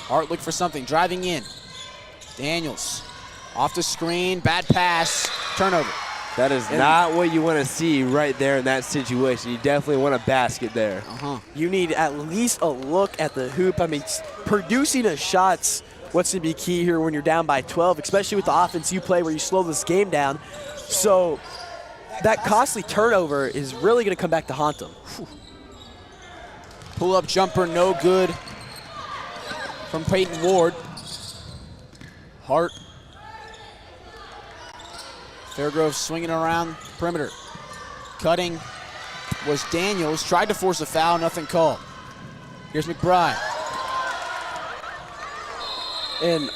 Hart looking for something. Driving in. Daniels. Off the screen. Bad pass. Turnover. That is not what you want to see right there in that situation. You definitely want a basket there. You need at least a look at the hoop. I mean, producing a shot's what's going to be key here when you're down by 12, especially with the offense you play where you slow this game down. So that costly turnover is really going to come back to haunt them. Pull-up jumper, no good from Peyton Ward. Hart. Fairgrove swinging around perimeter. Cutting was Daniels. Tried to force a foul, nothing called. Here's McBride. And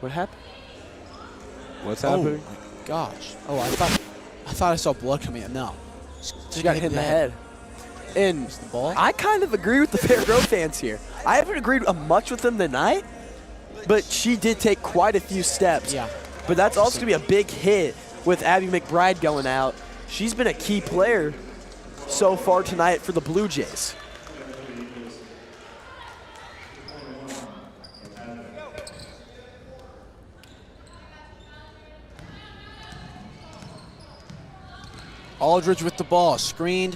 what happened? What's happening? Oh my gosh. Oh, I thought I saw blood coming in. No. She got hit in the head. And the ball? I kind of agree with the Fairgrove fans here. I haven't agreed much with them tonight, but she did take quite a few steps. Yeah. But that's also going to be a big hit with Abby McBride going out. She's been a key player so far tonight for the Blue Jays. Aldridge with the ball, screened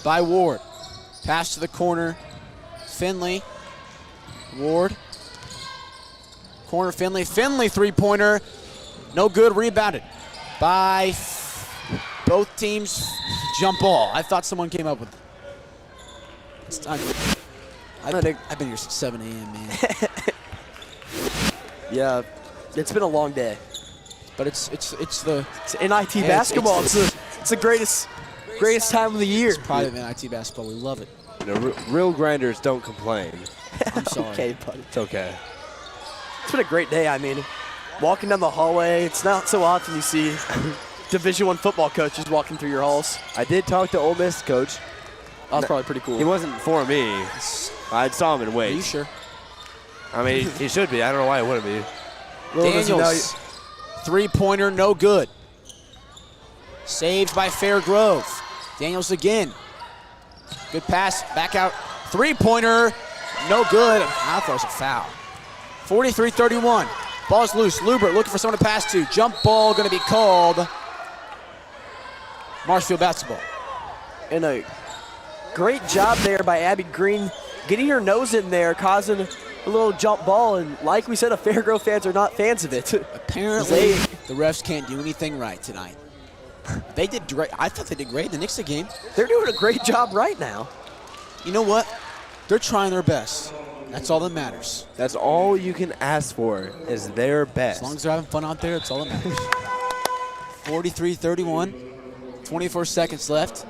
by Ward. Pass to the corner. Finley. Ward. Corner Finley. Finley three-pointer. No good. Rebounded by both teams. Jump ball. I thought someone came up with it. I've been here since 7 a.m., man. Yeah, it's been a long day. But it's NIT basketball. It's the greatest time of the year. It's probably NIT basketball. We love it. You know, real grinders don't complain. I'm sorry. Okay, buddy. It's okay. It's been a great day. I mean, walking down the hallway, it's not so often you see Division I football coaches walking through your halls. I did talk to Ole Miss coach. That was probably pretty cool. He wasn't for me. I saw him in weights. Are you sure? I mean, he should be. I don't know why he wouldn't be. Daniels, three-pointer, no good. Saved by Fairgrove. Daniels again. Good pass, back out. Three-pointer, no good. I thought it was a foul. 43-31. Ball's loose. Lubert looking for someone to pass to. Jump ball going to be called. Marshfield basketball. And a great job there by Abby Green, getting her nose in there, causing a little jump ball. And like we said, the Fairgrove fans are not fans of it. Apparently, the refs can't do anything right tonight. They did great. I thought they did great in the Nixa game. They're doing a great job right now. You know what? They're trying their best. That's all that matters. That's all you can ask for is their best. As long as they're having fun out there, that's all that matters. 43-31, 24 seconds left.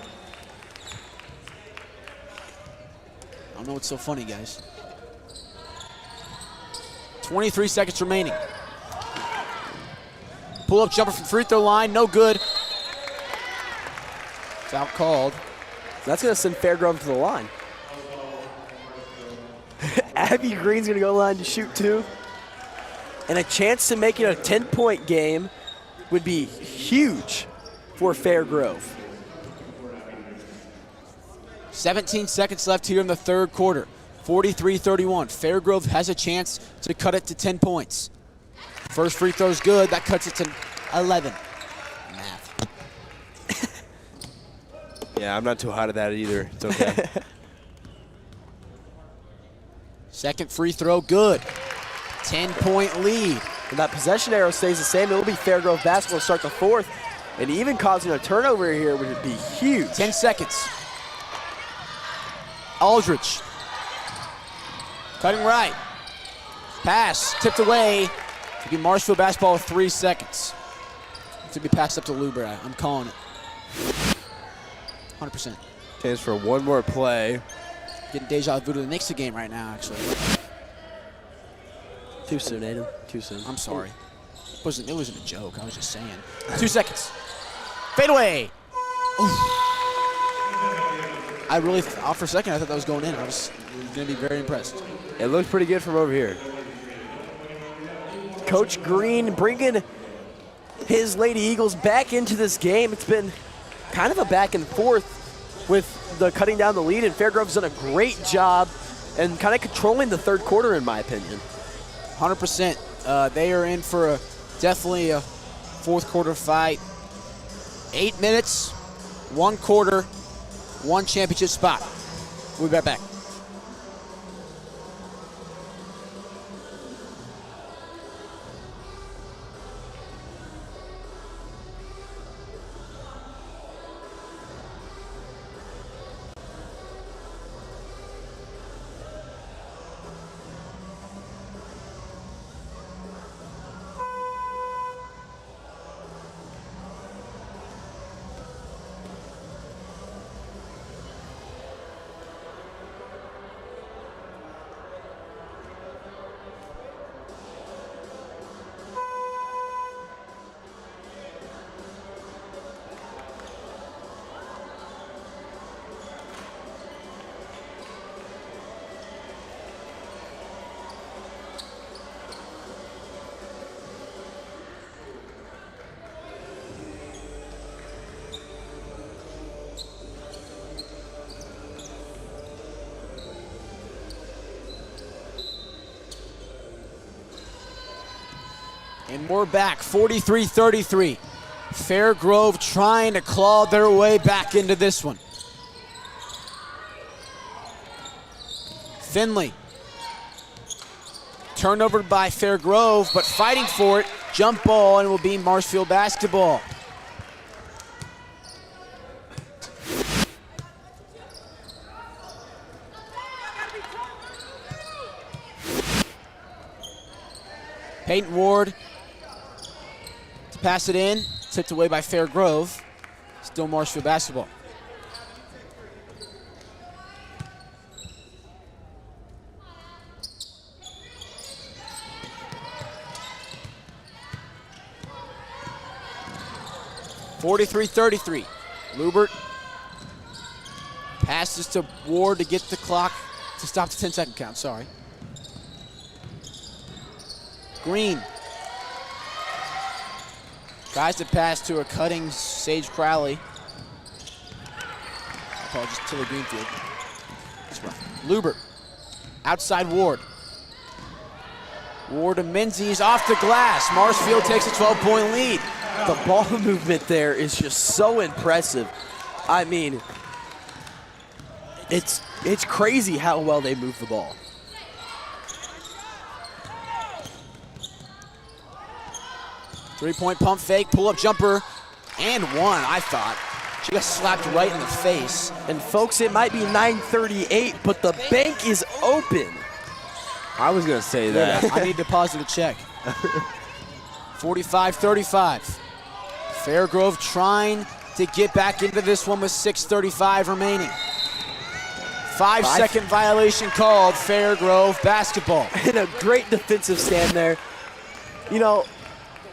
I don't know what's so funny, guys. 23 seconds remaining. Pull-up jumper from free throw line, no good. Foul called. That's going to send Fairgrove to the line. Abby Green's going to go to the line to shoot two. And a chance to make it a 10-point game would be huge for Fairgrove. 17 seconds left here in the third quarter. 43-31. Fairgrove has a chance to cut it to 10 points. First free throw's good. That cuts it to 11. Math. Yeah, I'm not too hot at that either. It's okay. Second free throw, good. 10-point lead. And that possession arrow stays the same. It'll be Fairgrove basketball to start the fourth. And even causing a turnover here would be huge. 10 seconds. Aldridge. Cutting right. Pass, tipped away. It'll be Marshfield basketball with 3 seconds. It's going to be passed up to Luber. I'm calling it. 100%. Chance for one more play. Getting deja vu to the Nixa game right now, actually. Too soon, Adam. Too soon. I'm sorry. It wasn't a joke. I was just saying. 2 seconds. Fade away. I really, for a second, I thought that was going in. I was going to be very impressed. It looked pretty good from over here. Coach Green bringing his Lady Eagles back into this game. It's been kind of a back and forth with the cutting down the lead, and Fairgrove's done a great job and kind of controlling the third quarter, in my opinion. 100%. They are in for definitely a fourth quarter fight. 8 minutes, 1 quarter, 1 championship spot. We'll be right back. And we're back, 43-33. Fairgrove trying to claw their way back into this one. Finley. Turnover by Fairgrove, but fighting for it. Jump ball, and it will be Marshfield basketball. Peyton Ward to pass it in, tipped away by Fairgrove. Still Marshfield basketball. (43-33). Lubert passes to Ward to get the clock to stop the 10-second count. Sorry. Green tries to pass to a cutting Sage Crowley. Apologies, Tilly Greenfield. That's right. Lubert, outside Ward. Ward to Menzies off the glass. Marshfield takes a 12-point lead. The ball movement there is just so impressive. I mean, it's crazy how well they move the ball. Three-point pump fake, pull-up jumper, and one, I thought. She got slapped right in the face. And folks, it might be 9:38, but the bank is open. I was going to say that. I need to pause it to check. 45-35. Fairgrove trying to get back into this one with 6:35 remaining. 5-second violation called, Fairgrove basketball. And a great defensive stand there. You know,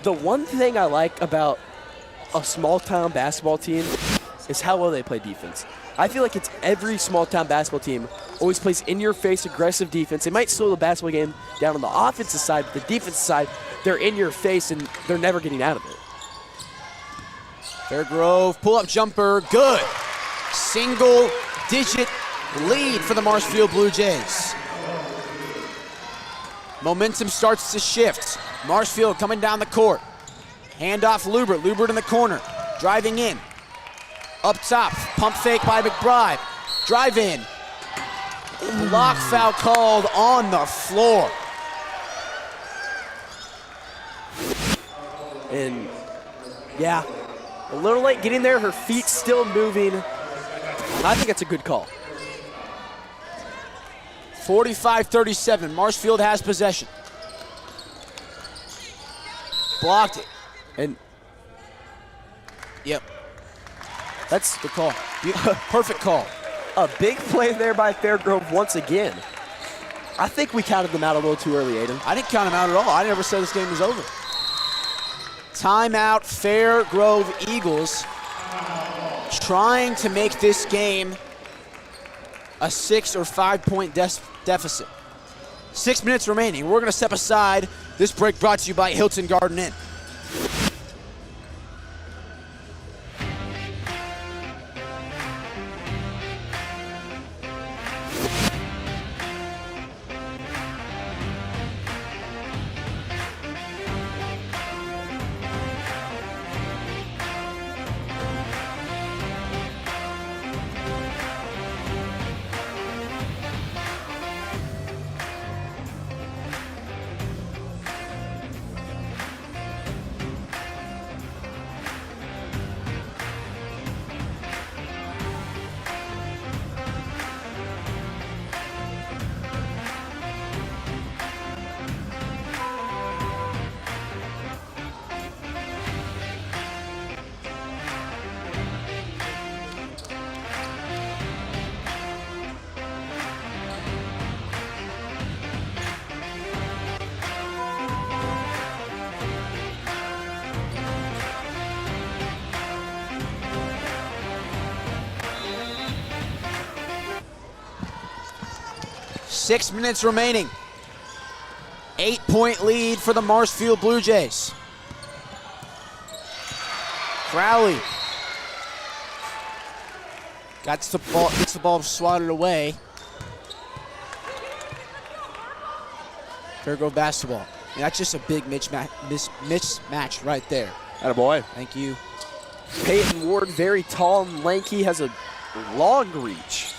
the one thing I like about a small-town basketball team is how well they play defense. I feel like it's every small-town basketball team always plays in-your-face aggressive defense. They might slow the basketball game down on the offensive side, but the defensive side, they're in your face and they're never getting out of it. Fairgrove, pull-up jumper, good. Single-digit lead for the Marshfield Blue Jays. Momentum starts to shift. Marshfield coming down the court. Handoff Lubert. Lubert in the corner. Driving in. Up top. Pump fake by McBride. Drive in. Block foul called on the floor. And yeah, a little late getting there. Her feet still moving. I think that's a good call. 45-37. Marshfield has possession. Blocked it. And yep. That's the call. Perfect call. A big play there by Fairgrove once again. I think we counted them out a little too early, Aiden. I didn't count them out at all. I never said this game was over. Timeout, Fairgrove Eagles trying to make this game a 6 or 5 point deficit. 6 minutes remaining. We're going to step aside. This break brought to you by Hilton Garden Inn. 6 minutes remaining. 8-point lead for the Marshfield Blue Jays. Crowley gets the ball swatted away. Fair Grove basketball. And that's just a big mismatch right there. Attaboy. Thank you. Peyton Ward, very tall and lanky, has a long reach.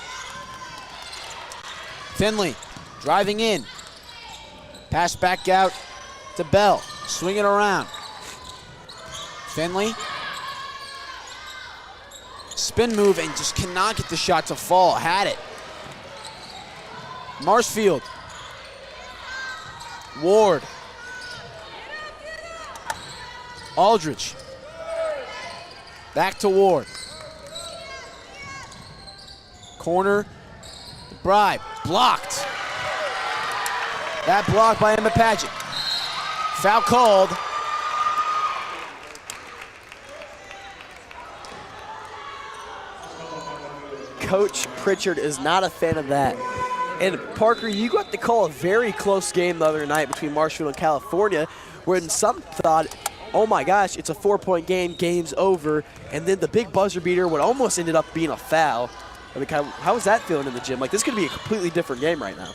Finley driving in. Pass back out to Bell. Swing it around. Finley. Spin move and just cannot get the shot to fall. Had it. Marshfield. Ward. Aldridge. Back to Ward. Corner. Bribe. Blocked. That block by Emma Paget. Foul called. Coach Pritchard is not a fan of that. And Parker, you got to call a very close game the other night between Marshfield and California, when some thought, oh my gosh, it's a 4-point game, game's over, and then the big buzzer beater would almost ended up being a foul. I mean, how was that feeling in the gym? Like, this could be a completely different game right now.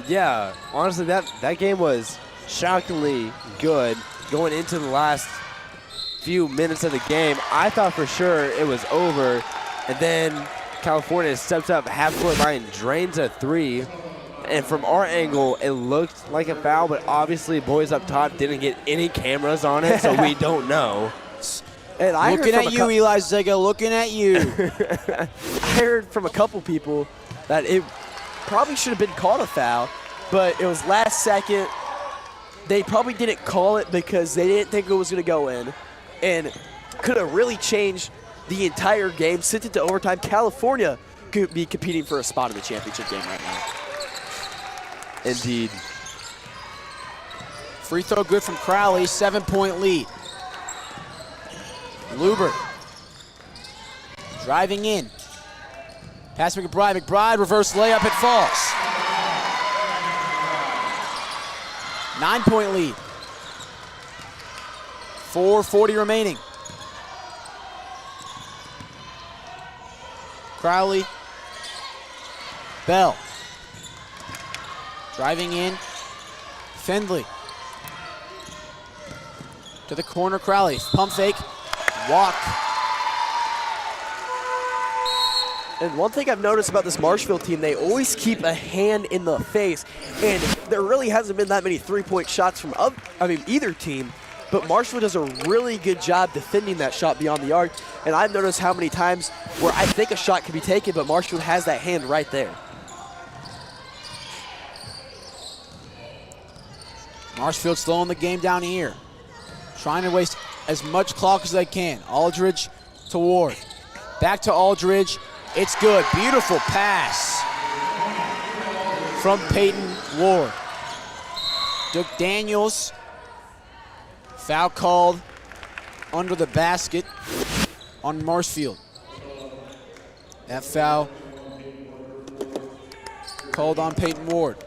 Yeah, honestly, that game was shockingly good going into the last few minutes of the game. I thought for sure it was over, and then California stepped up half-court line, drains a three, and from our angle, it looked like a foul, but obviously boys up top didn't get any cameras on it, so we don't know. And I looking at you, Eli Zega, looking at you. I heard from a couple people that it probably should have been called a foul, but it was last second. They probably didn't call it because they didn't think it was going to go in, and could have really changed the entire game, sent it to overtime. California could be competing for a spot in the championship game right now. Indeed. Free throw good from Crowley, 7-point lead. Luber driving in. Pass to McBride. McBride, reverse layup, it falls. 9-point lead. 4:40 remaining. Crowley. Bell. Driving in. Findley. To the corner, Crowley. Pump fake. Walk. And one thing I've noticed about this Marshfield team, they always keep a hand in the face, and there really hasn't been that many three-point shots from either team, but Marshfield does a really good job defending that shot beyond the arc, and I've noticed how many times where I think a shot can be taken, but Marshfield has that hand right there. Marshfield slowing the game down here, trying to waste as much clock as they can. Aldridge to Ward. Back to Aldridge. It's good. Beautiful pass from Peyton Ward. Duke Daniels. Foul called under the basket on Marshfield. That foul called on Peyton Ward.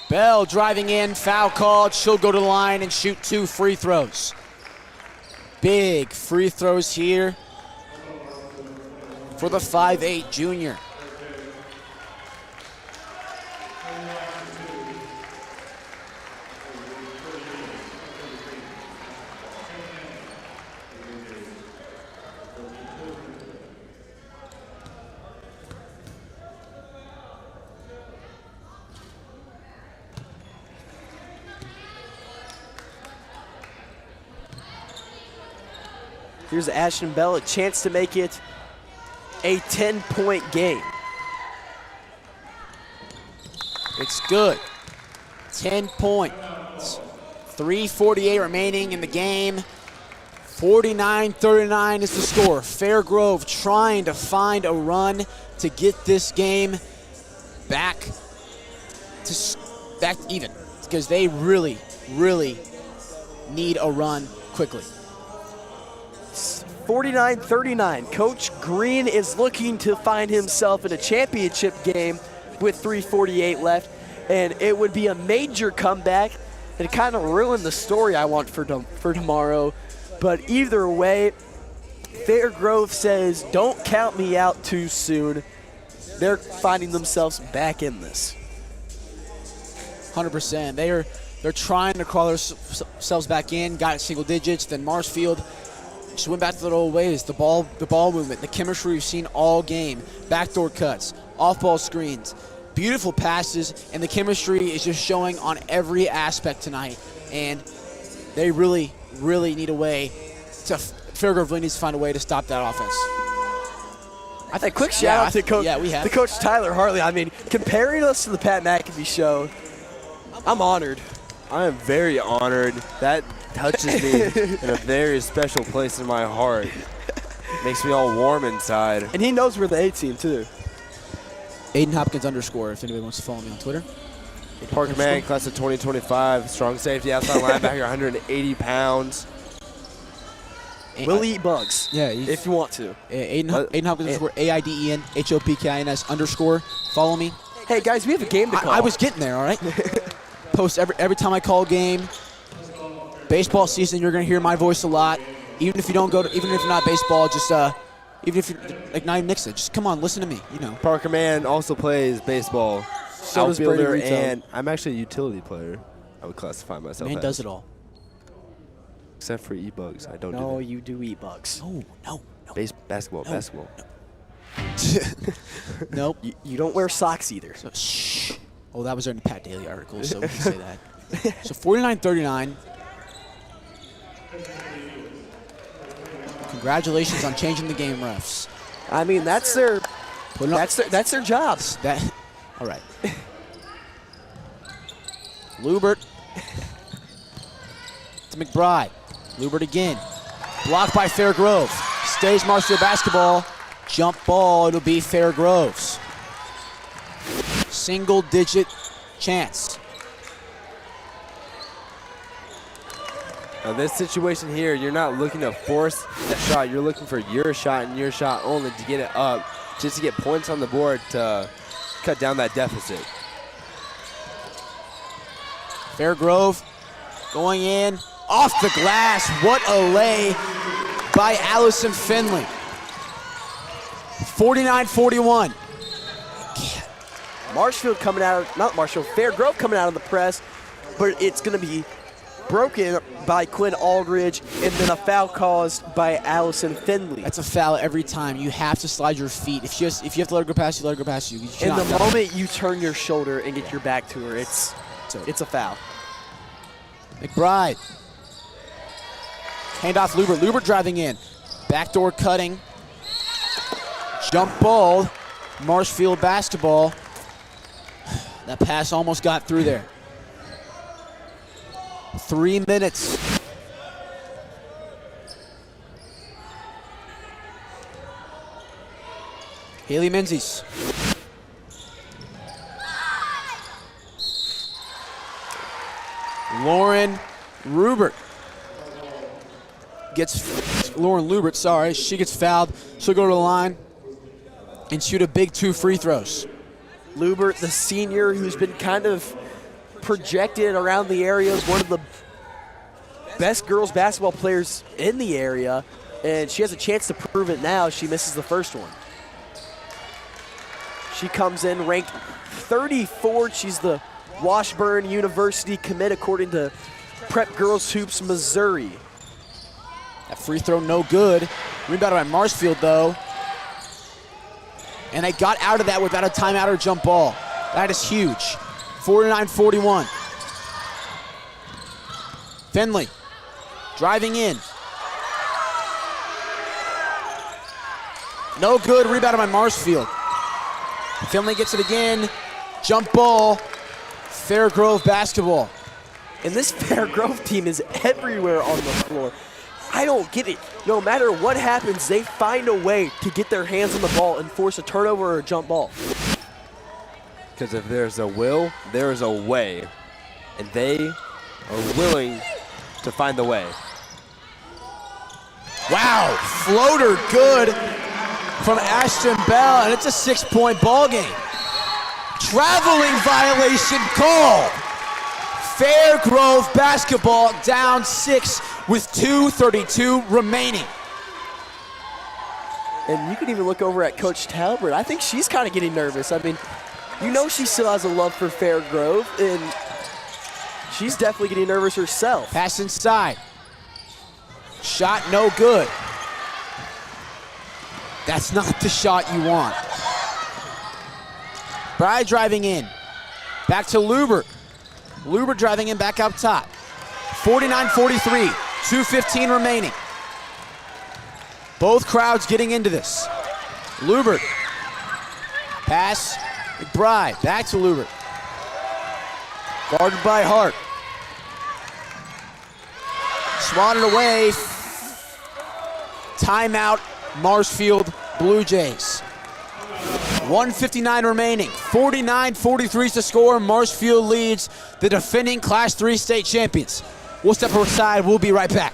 Bell driving in, foul called. She'll go to the line and shoot 2 free throws. Big free throws here for the 5'8" junior. Here's Ashton Bell, a chance to make it a 10-point game. It's good. 10 points. 3:48 remaining in the game. 49-39 is the score. Fairgrove trying to find a run to get this game back even, because they really, really need a run quickly. 49-39. Coach Green is looking to find himself in a championship game with 3:48 left, and it would be a major comeback and kind of ruin the story I want for tomorrow. But either way, Fairgrove says, don't count me out too soon. They're finding themselves back in this. 100%. They're trying to crawl themselves back in, got single digits, then Marshfield just went back to the old ways. The ball movement, the chemistry we've seen all game, backdoor cuts, off-ball screens, beautiful passes, and the chemistry is just showing on every aspect tonight. And they really, really need a way to, Fairgrove really needs to find a way to stop that offense. I think quick shout out to Coach Tyler Hartley. I mean, comparing us to the Pat McAfee show, I'm honored. I am very honored. That touches me in a very special place in my heart. Makes me all warm inside. And he knows we're the A team too. Aiden Hopkins _ if anybody wants to follow me on Twitter. Parker Man, class of 2025, strong safety, outside linebacker, 180 pounds. We'll eat bugs. Yeah, if you want to. Aiden Hopkins _ AIDEN HOPKINS _ Follow me. Hey guys, we have a game to call. I was getting there, all right? Post every time I call a game. Baseball season, you're gonna hear my voice a lot. Even if you don't go to, even if you're not baseball, just even if you're like not even Nixa, just come on, listen to me. You know. Parker Man also plays baseball. So does Brady outfielder, Rito. and I'm actually a utility player. I would classify myself. Man as. does it all. Except for eat bugs, I don't do No, that. you do eat bugs. No. Basketball. Nope. You don't wear socks either. So, shh. Oh, that was in the Pat Daly article, so we can say that. So 49-39. Congratulations on changing the game, refs. I mean, that's their job. All right. Lubert to McBride. Lubert again. Blocked by Fairgrove. Stays Marshfield basketball. Jump ball, it'll be Fairgrove's. Single digit chance. Now this situation here, you're not looking to force that shot. You're looking for your shot and your shot only to get it up, just to get points on the board to cut down that deficit. Fairgrove going in, off the glass. What a lay by Allison Finley. 49-41. Marshfield coming out, not Marshfield, Fairgrove coming out of the press, but it's going to be broken by Quinn Aldridge, and then a foul caused by Allison Finley. That's a foul every time. You have to slide your feet. If you have to let her go past you, let her go past you. In the moment you turn your shoulder and get your back to her, it's a foul. McBride. Hand off Lubert. Lubert driving in. Backdoor cutting. Jump ball. Marshfield basketball. That pass almost got through there. 3 minutes. Haley Menzies. Lauren Lubert she gets fouled. She'll go to the line and shoot a big 2 free throws. Lubert, the senior who's been kind of projected around the area as one of the best girls basketball players in the area, and she has a chance to prove it now. She misses the first one. She comes in ranked 34th. She's the Washburn University commit according to Prep Girls Hoops Missouri. That free throw no good. Rebounded by Marshfield though. And they got out of that without a timeout or jump ball. That is huge. 49-41. Finley driving in. No good, rebounded by Marshfield. Finley gets it again. Jump ball. Fairgrove basketball. And this Fairgrove team is everywhere on the floor. I don't get it. No matter what happens, they find a way to get their hands on the ball and force a turnover or a jump ball. Because if there's a will, there is a way. And they are willing to find the way. Wow, floater good from Ashton Bell, and it's a 6-point ball game. Traveling violation called. Fairgrove basketball down 6 with 2:32 remaining. And you can even look over at Coach Talbert. I think she's kind of getting nervous. I mean, you know she still has a love for Fairgrove, and she's definitely getting nervous herself. Pass inside. Shot no good. That's not the shot you want. Bride driving in. Back to Lubert. Lubert driving in back up top. 49-43, 2:15 remaining. Both crowds getting into this. Lubert. Pass. McBride. Back to Lubert. Guarded by Hart. Swatted away. Timeout, Marshfield Blue Jays. 1:59 remaining. 49-43 is the score. Marshfield leads the defending Class 3 state champions. We'll step aside. We'll be right back.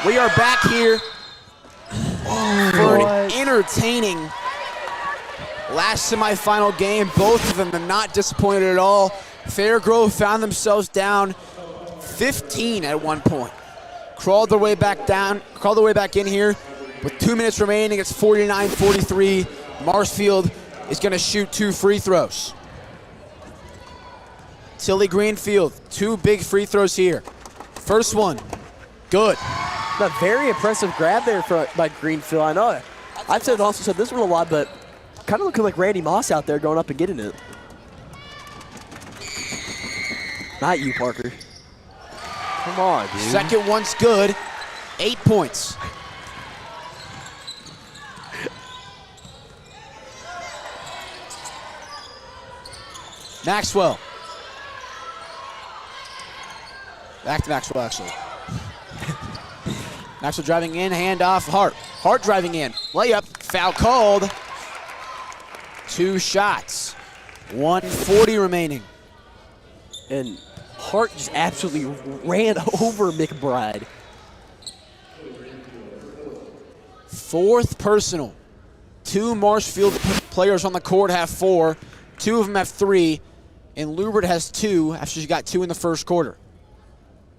We are back here for an entertaining last semifinal game. Both of them are not disappointed at all. Fairgrove found themselves down 15 at one point. Crawled their way back in here. With 2 minutes remaining, it's 49-43. Marshfield is going to shoot 2 free throws. Tilly Greenfield, 2 big free throws here. First one, good. A very impressive grab there by Greenfield. I know. I've also said this one a lot, but kind of looking like Randy Moss out there going up and getting it. Not you, Parker. Come on, dude. Second one's good. 8 points. Maxwell. Back to Maxwell, actually. Maxwell driving in, handoff, Hart. Hart driving in, layup, foul called. 2 shots, 1:40 remaining. And Hart just absolutely ran over McBride. 4th personal. 2 Marshfield players on the court have 4. 2 of them have 3. And Lubert has 2 after she got 2 in the first quarter.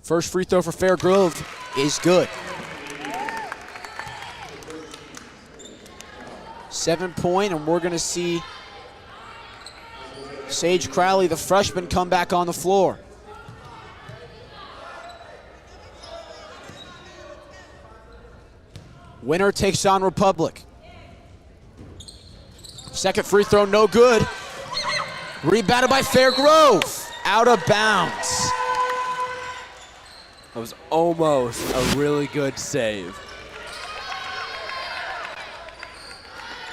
First free throw for Fairgrove is good. 7-point, and we're going to see Sage Crowley, the freshman, come back on the floor. Winner takes on Republic. Second free throw, no good. Rebounded by Fairgrove. Out of bounds. That was almost a really good save.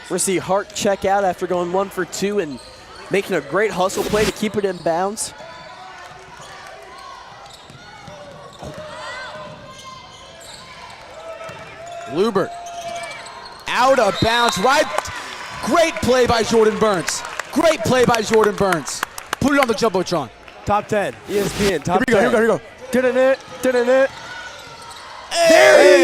We're going to see Hart check out after going 1 for 2 and making a great hustle play to keep it in bounds. Lubert. Out of bounds. Right. Great play by Jordan Burns. Great play by Jordan Burns. Put it on the Jumbotron. Top 10. ESPN, top 10. Here we go. Didn't it? There he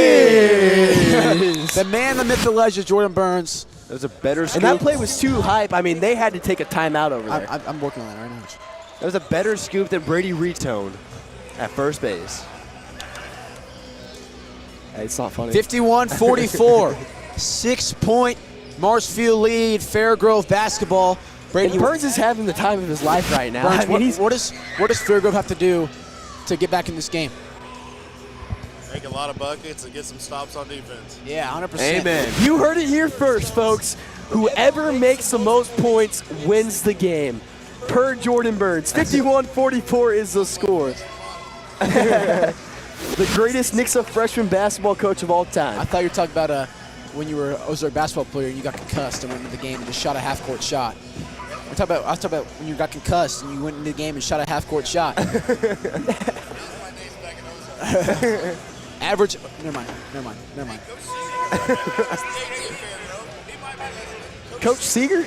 is! The man, the myth, the legend, Jordan Burns. That was a better scoop. And that play was too hype. I mean, they had to take a timeout over there. I'm working on that right now. That was a better scoop than Brady Retone at first base. Hey, it's not funny. 51-44. 6-point Marshfield lead, Fairgrove basketball. Brady Burns is having the time of his life right now. Burns, I mean, what does Fairgrove have to do to get back in this game? Make a lot of buckets and get some stops on defense. Yeah, 100%. Amen. You heard it here first, folks. Whoever makes the most points wins the game. Per Jordan Burns, 51-44 is the score. The greatest Nixa freshman basketball coach of all time. I thought you were talking about when you were an Ozark basketball player and you got concussed and went into the game and just shot a half-court shot. I was talking about when you got concussed and you went into the game and shot a half-court shot. Average. Never mind. Coach Seeger?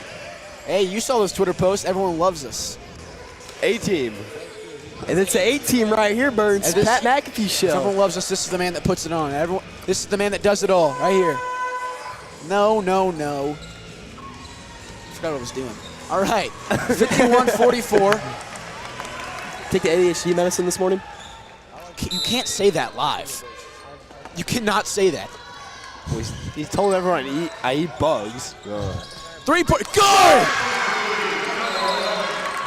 Hey, you saw those Twitter posts. Everyone loves us. A-team. And it's an A-team right here, Burns. Pat McAfee show. Everyone loves us. This is the man that puts it on. This is the man that does it all. Right here. No. I forgot what I was doing. All right. 51-44. Take the ADHD medicine this morning? You can't say that live. You cannot say that. Well, he's told everyone I eat bugs. 3-point. Good!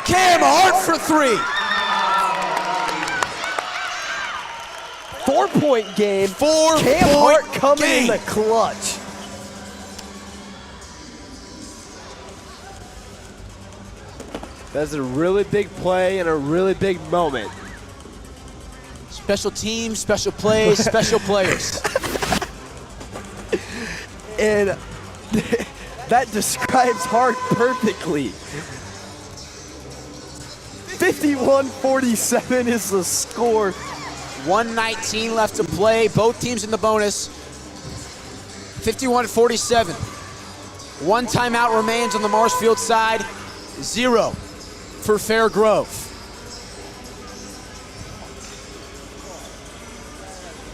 Cam Hart for 3. 4-point game. Cam Hart coming in the clutch. That's a really big play and a really big moment. Special teams, special plays, special players. And that describes Hart perfectly. 51-47 is the score. 1:19 left to play. Both teams in the bonus. 51-47. One timeout remains on the Marshfield side. 0 for Fairgrove.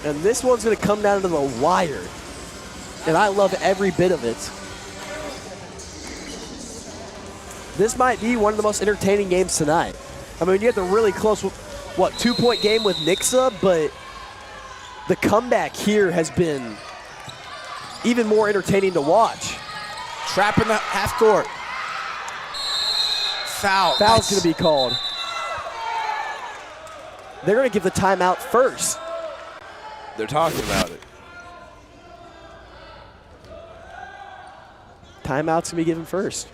And this one's going to come down to the wire. And I love every bit of it. This might be one of the most entertaining games tonight. I mean, you had the really close, 2-point game with Nixa, but the comeback here has been even more entertaining to watch. Trap in the half court. Foul. Foul's going to be called. They're going to give the timeout first. They're talking about it. Timeout's going to be given first.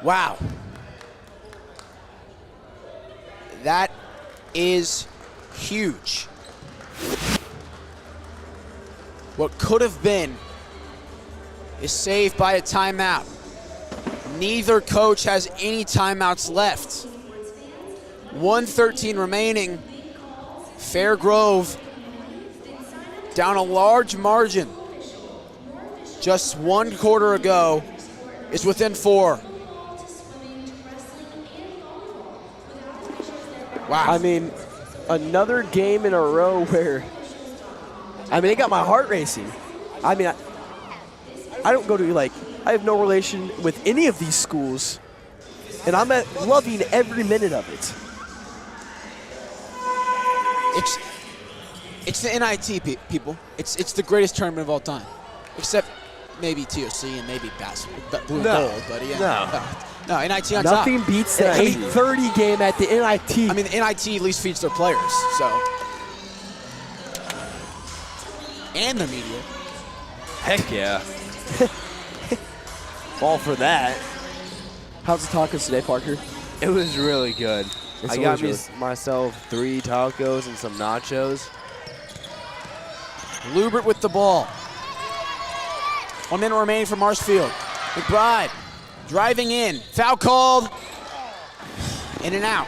Wow. That is huge. What could have been is saved by a timeout. Neither coach has any timeouts left. 1:13 remaining. Fairgrove down a large margin. Just 1 quarter ago is within 4. Wow. I mean, another game in a row where, it got my heart racing. I mean, I don't go to, I have no relation with any of these schools, and I'm loving every minute of it. It's the NIT, people. It's the greatest tournament of all time, except maybe TOC and maybe basketball, blue and gold. But yeah, no, NIT on top. Nothing beats the 8:30 game at the NIT. I mean, the NIT at least feeds their players, so. And the media. Heck yeah. All for that. How's the tacos today, Parker? It was really good. It's I got always myself 3 tacos and some nachos. Lubert with the ball. 1 minute remaining for Marshfield. McBride driving in. Foul called. In and out.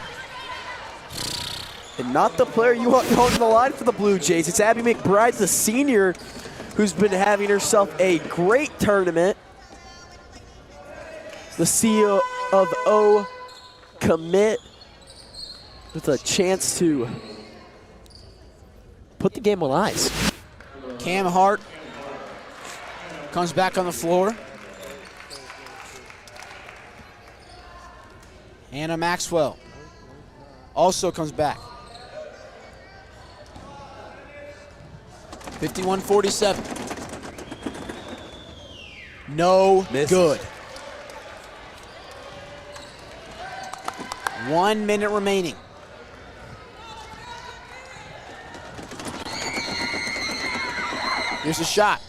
And not the player you want going to the line for the Blue Jays. It's Abby McBride, the senior, who's been having herself a great tournament. The CEO of O commit with a chance to put the game on ice. Cam Hart comes back on the floor. Anna Maxwell also comes back. 51-47. No good. 1 minute remaining. Here's a shot.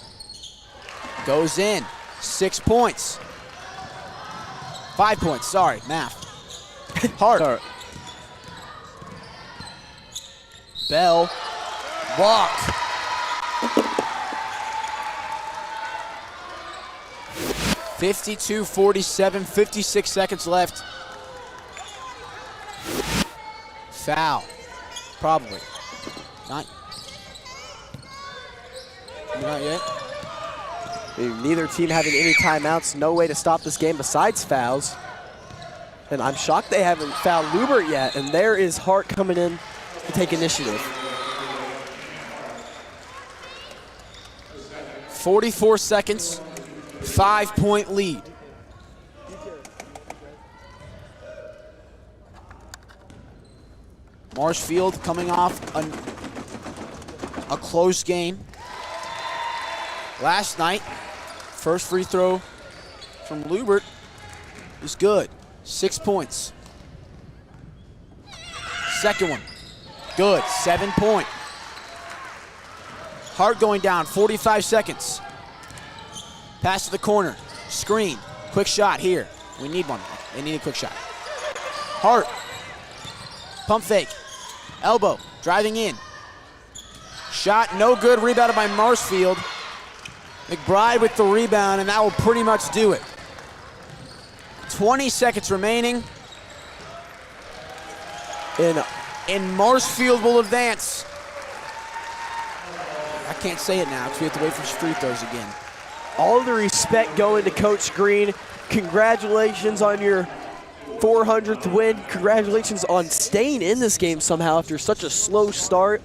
Goes in. 6 points. 5 points, sorry, math. Hart. Bell. Blocked. (52-47), 56 seconds left. Foul. Probably. Not yet. Neither team having any timeouts, no way to stop this game besides fouls. And I'm shocked they haven't fouled Lubert yet, and there is Hart coming in to take initiative. 44 seconds, 5-point lead. Marshfield coming off a close game. Last night, first free throw from Lubert is good. 6 points. Second one, good, 7-point. Hart going down, 45 seconds. Pass to the corner, screen, quick shot here. We need one, they need a quick shot. Hart, pump fake, elbow, driving in. Shot, no good, rebounded by Marshfield. McBride with the rebound, and that will pretty much do it. 20 seconds remaining. And Marshfield will advance. I can't say it now because we have to wait for free throws again. All the respect going to Coach Green. Congratulations on your 400th win. Congratulations on staying in this game somehow after such a slow start.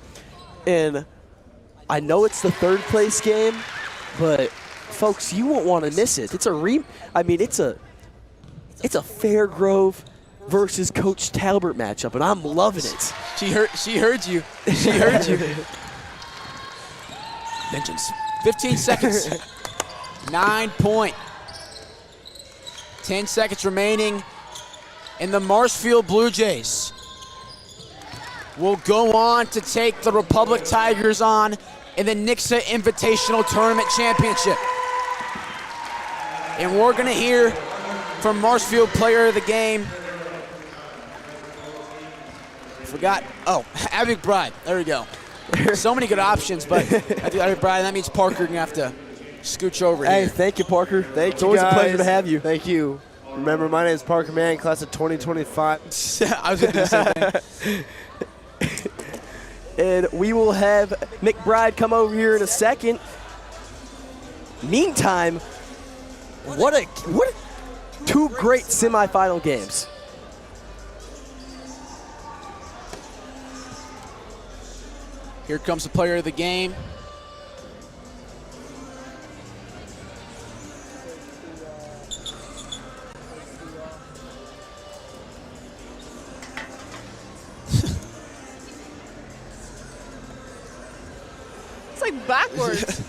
And I know it's the third place game, but folks, you won't want to miss it. It's a Fairgrove versus Coach Talbert matchup, and I'm loving it. She heard you. She heard you. Vengeance. 15 seconds. 9 point. 10 seconds remaining. And the Marshfield Blue Jays will go on to take the Republic Tigers on in the Nixa Invitational Tournament Championship. And we're going to hear from Marshfield Player of the Game. Abby McBride. There we go. So many good options, but Abby McBride, that means Parker going to have to scooch over here. Hey, thank you, Parker. Thank it's you, always guys. a pleasure to have you. Thank you. Remember, my name is Parker Mann, class of 2025. I was going to do the same thing. And we will have McBride come over here in a second. Meantime, what two great semifinal games. Here comes the player of the game. It's like backwards.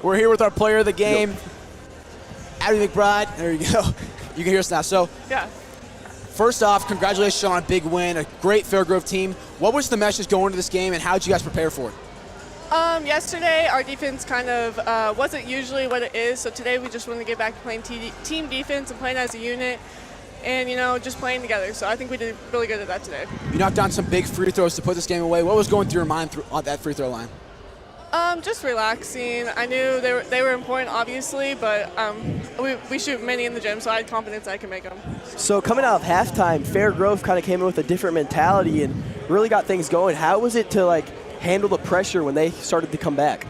We're here with our player of the game, Abby McBride. There you go. You can hear us now. So, yeah. First off, congratulations on a big win, a great Fairgrove team. What was the message going into this game, and how did you guys prepare for it? Yesterday, our defense kind of wasn't usually what it is, so today we just wanted to get back to playing team defense and playing as a unit and, just playing together. So I think we did really good at that today. You knocked down some big free throws to put this game away. What was going through your mind on that free throw line? Just relaxing. I knew they were important, obviously, but we shoot many in the gym, so I had confidence I can make them. So coming out of halftime, Fairgrove kind of came in with a different mentality and really got things going. How was it to handle the pressure when they started to come back?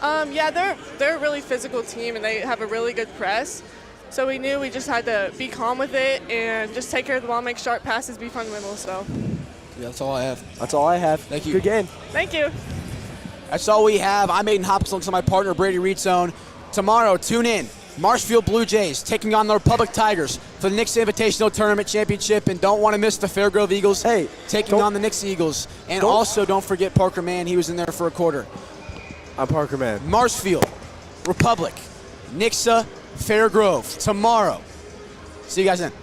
Yeah, they're a really physical team and they have a really good press. So we knew we just had to be calm with it and just take care of the ball, make sharp passes, be fundamental. So. Yeah, that's all I have. That's all I have. Thank you. Good game. Thank you. That's all we have. I'm Aiden Hopkins alongside my partner, Brady Reedzone. Tomorrow, tune in. Marshfield Blue Jays taking on the Republic Tigers for the Nixa Invitational Tournament Championship. And don't want to miss the Fairgrove Eagles taking on the Nixa Eagles. And also don't forget Parker Mann. He was in there for a quarter. I'm Parker Mann. Marshfield, Republic, Nixa, Fairgrove tomorrow. See you guys then.